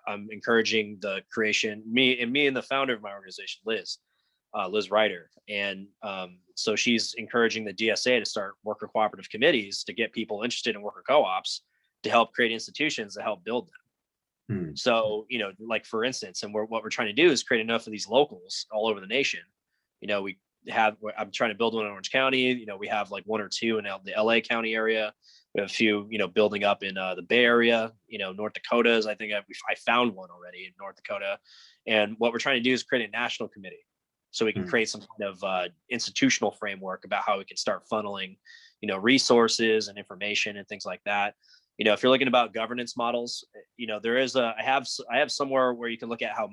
Speaker 2: I'm encouraging the creation, me and the founder of my organization, Liz Ryder. And so she's encouraging the DSA to start worker cooperative committees to get people interested in worker co-ops, to help create institutions to help build them. So, like for instance, and what we're trying to do is create enough of these locals all over the nation. I'm trying to build one in Orange County. We have like one or two in the LA County area. We have a few, building up in the Bay Area, North Dakotas. I think I found one already in North Dakota. And what we're trying to do is create a national committee so we can create some kind of institutional framework about how we can start funneling, resources and information and things like that. If you're looking about governance models, there is I have somewhere where you can look at how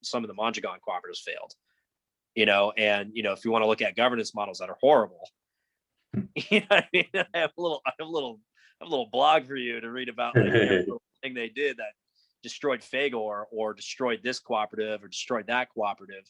Speaker 2: some of the Mondragon cooperatives failed, and, if you want to look at governance models that are horrible, I mean, I have a little blog for you to read about like every little thing they did that destroyed Fagor or destroyed this cooperative or destroyed that cooperative.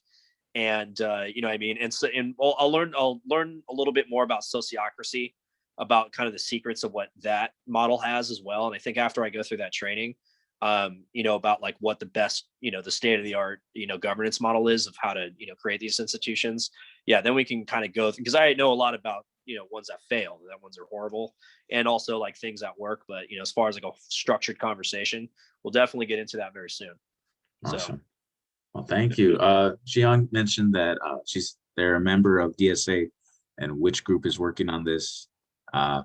Speaker 2: And, I'll learn a little bit more about sociocracy, about kind of the secrets of what that model has as well. And I think after I go through that training, about like what the best, the state of the art, governance model is of how to, create these institutions. Yeah. Then we can kind of go, because I know a lot about, ones that failed, that ones are horrible, and also like things that work. But, as far as like a structured conversation, we'll definitely get into that very soon.
Speaker 1: Awesome.
Speaker 2: So.
Speaker 1: Well, thank you. Jian mentioned that they're a member of DSA, and which group is working on this. I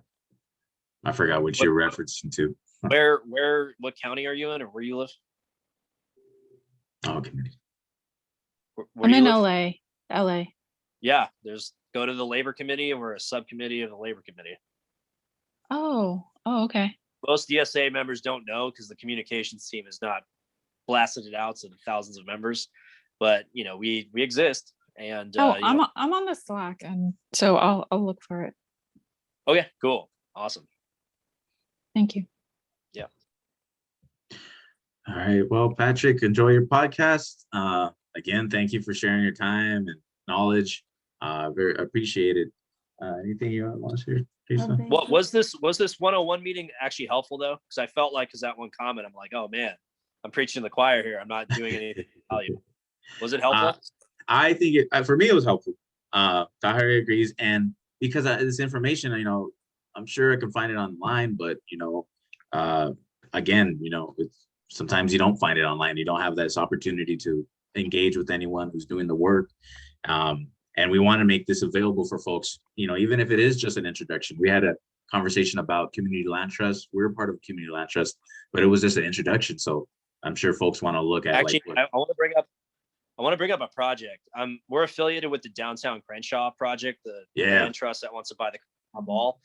Speaker 1: forgot what you're referencing to.
Speaker 2: What county are you in, or where you live?
Speaker 1: Oh, committee.
Speaker 4: I'm in LA.
Speaker 2: Yeah, go to the labor committee, and we're a subcommittee of the labor committee.
Speaker 4: Oh, okay.
Speaker 2: Most DSA members don't know because the communications team has not blasted it out to the thousands of members, but we exist. And
Speaker 4: I'm on the Slack, and so I'll look for it.
Speaker 2: Okay, cool, awesome.
Speaker 4: Thank you.
Speaker 2: Yeah.
Speaker 1: All right. Well, Patrick, enjoy your podcast. Again, thank you for sharing your time and knowledge. Very appreciated. Anything you want to share, Jason?
Speaker 2: What was this 101 meeting actually helpful though? Because I felt like, that one comment, I'm like, oh man, I'm preaching to the choir here. I'm not doing anything value. Was it helpful?
Speaker 1: I think for me, it was helpful. Tahir agrees. And because this information, I'm sure I can find it online, but, again, sometimes you don't find it online. You don't have this opportunity to engage with anyone who's doing the work. And we want to make this available for folks, even if it is just an introduction. We had a conversation about community land trust. We're part of community land trust, but it was just an introduction. So I'm sure folks want to look at.
Speaker 2: Actually, I want to bring up a project. We're affiliated with the Downtown Crenshaw project, the land trust that wants to buy the mall.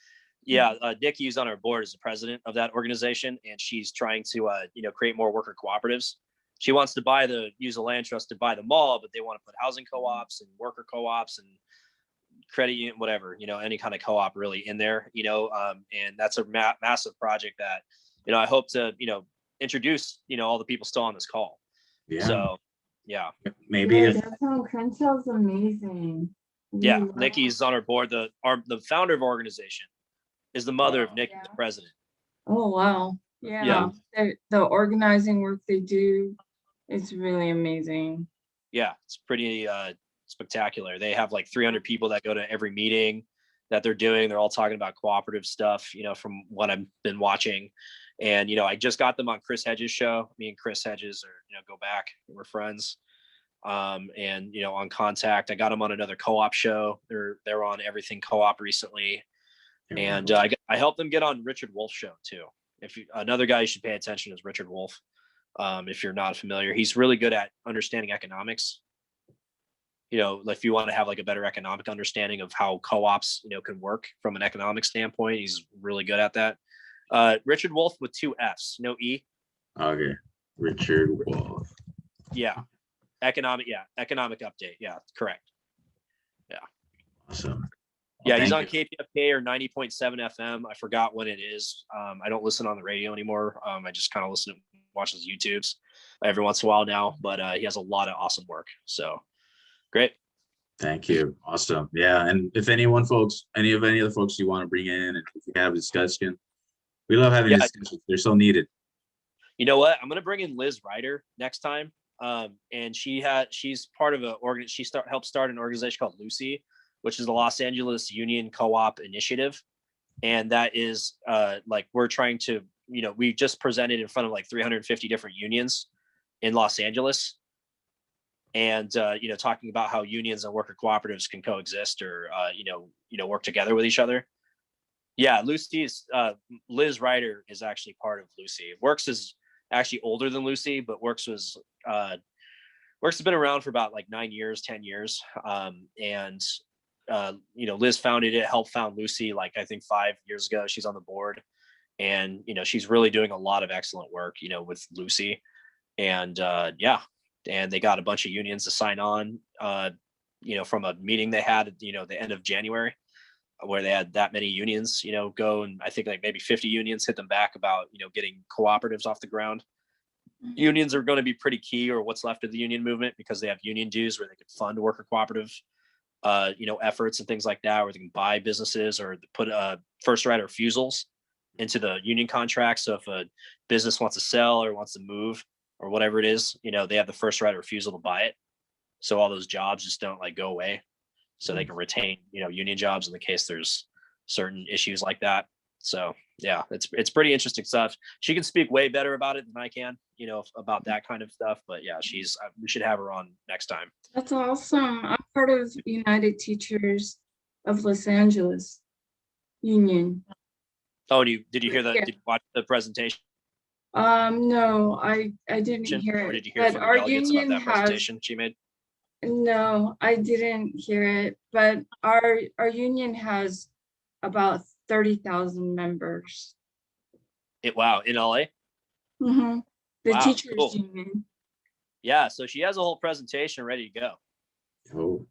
Speaker 2: Yeah, Nikki's on our board as the president of that organization, and she's trying to create more worker cooperatives. She wants to use the land trust to buy the mall, but they want to put housing co-ops and worker co-ops and credit union, whatever, any kind of co-op really in there, and that's a massive project that, I hope to, introduce, all the people still on this call.
Speaker 1: Yeah.
Speaker 2: So, yeah.
Speaker 1: Maybe if
Speaker 8: Downtown Crenshaw's amazing.
Speaker 2: Yeah, Nikki's on our board. The founder of our organization is the mother of Nikki, the president.
Speaker 8: Oh wow. Yeah. The organizing work they do is really amazing.
Speaker 2: Yeah, it's pretty spectacular. They have like 300 people that go to every meeting that they're doing. They're all talking about cooperative stuff, from what I've been watching. And, I just got them on Chris Hedges' show. Me and Chris Hedges are, go back. We're friends. And, on Contact. I got them on another co-op show. They're on Everything Co-op recently. And I helped them get on Richard Wolff's show too. Another guy you should pay attention is Richard Wolff. If you're not familiar, he's really good at understanding economics. If you want to have like a better economic understanding of how co-ops, can work from an economic standpoint, he's really good at that. Richard Wolff with 2 F's, no E.
Speaker 1: Okay. Richard Wolff.
Speaker 2: Yeah. Economic update. Yeah, correct. Yeah.
Speaker 1: Awesome.
Speaker 2: Yeah, he's on KPFK or 90.7 FM. I forgot what it is. I don't listen on the radio anymore. I just kind of watch his YouTubes every once in a while now, but he has a lot of awesome work. So great.
Speaker 1: Thank you. Awesome. Yeah. And if any other folks you want to bring in, and if you have a discussion, we love having discussions. They're so needed.
Speaker 2: You know what? I'm going to bring in Liz Ryder next time. And she's part of helped start an organization called Lucy, which is the Los Angeles Union Co-op Initiative. And that is we're trying to we just presented in front of like 350 different unions in Los Angeles, and talking about how unions and worker cooperatives can coexist or work together with each other. Yeah, Lucy's Liz Ryder is actually part of Lucy. WORCS is actually older than Lucy, but WORCS has been around for about like 9 years, 10 years. Liz founded it, helped found Lucy like I think 5 years ago. She's on the board, and she's really doing a lot of excellent work with Lucy. And and they got a bunch of unions to sign on from a meeting they had at the end of January, where they had that many unions go, and I think like maybe 50 unions hit them back about getting cooperatives off the ground. Unions are going to be pretty key, or what's left of the union movement, because they have union dues where they can fund worker cooperative efforts and things like that, where they can buy businesses or put first right of refusals into the union contract. So if a business wants to sell or wants to move or whatever it is, they have the first right of refusal to buy it. So all those jobs just don't like go away. So they can retain, union jobs in the case there's certain issues like that. So yeah, it's pretty interesting stuff. She can speak way better about it than I can, about that kind of stuff. But yeah, we should have her on next time.
Speaker 8: That's awesome. I'm part of United Teachers of Los Angeles Union.
Speaker 2: Oh, did you hear that?
Speaker 8: Yeah.
Speaker 2: Did you watch the presentation?
Speaker 8: No, I didn't hear it.
Speaker 2: Or did you hear
Speaker 8: but
Speaker 2: from the
Speaker 8: our
Speaker 2: delegates about
Speaker 8: union
Speaker 2: that presentation she made?
Speaker 8: No, I didn't hear it. But our union has about 30,000 members.
Speaker 2: Wow, in LA?
Speaker 8: Mm-hmm. The
Speaker 2: Wow,
Speaker 8: teachers
Speaker 2: cool.
Speaker 8: union.
Speaker 2: Yeah, so she has a whole presentation ready to go.
Speaker 1: Oh,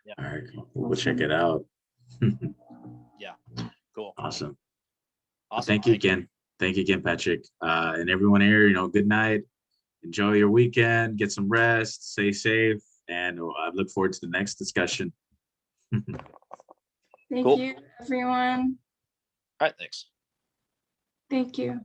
Speaker 2: yeah.
Speaker 1: All right, we'll check it out.
Speaker 2: Yeah, cool.
Speaker 1: Awesome.
Speaker 2: Awesome.
Speaker 1: Thank you again. Thank you again, Patrick. And everyone here, good night. Enjoy your weekend. Get some rest. Stay safe. And I look forward to the next discussion.
Speaker 8: Thank you, everyone.
Speaker 2: All right, thanks.
Speaker 8: Thank you.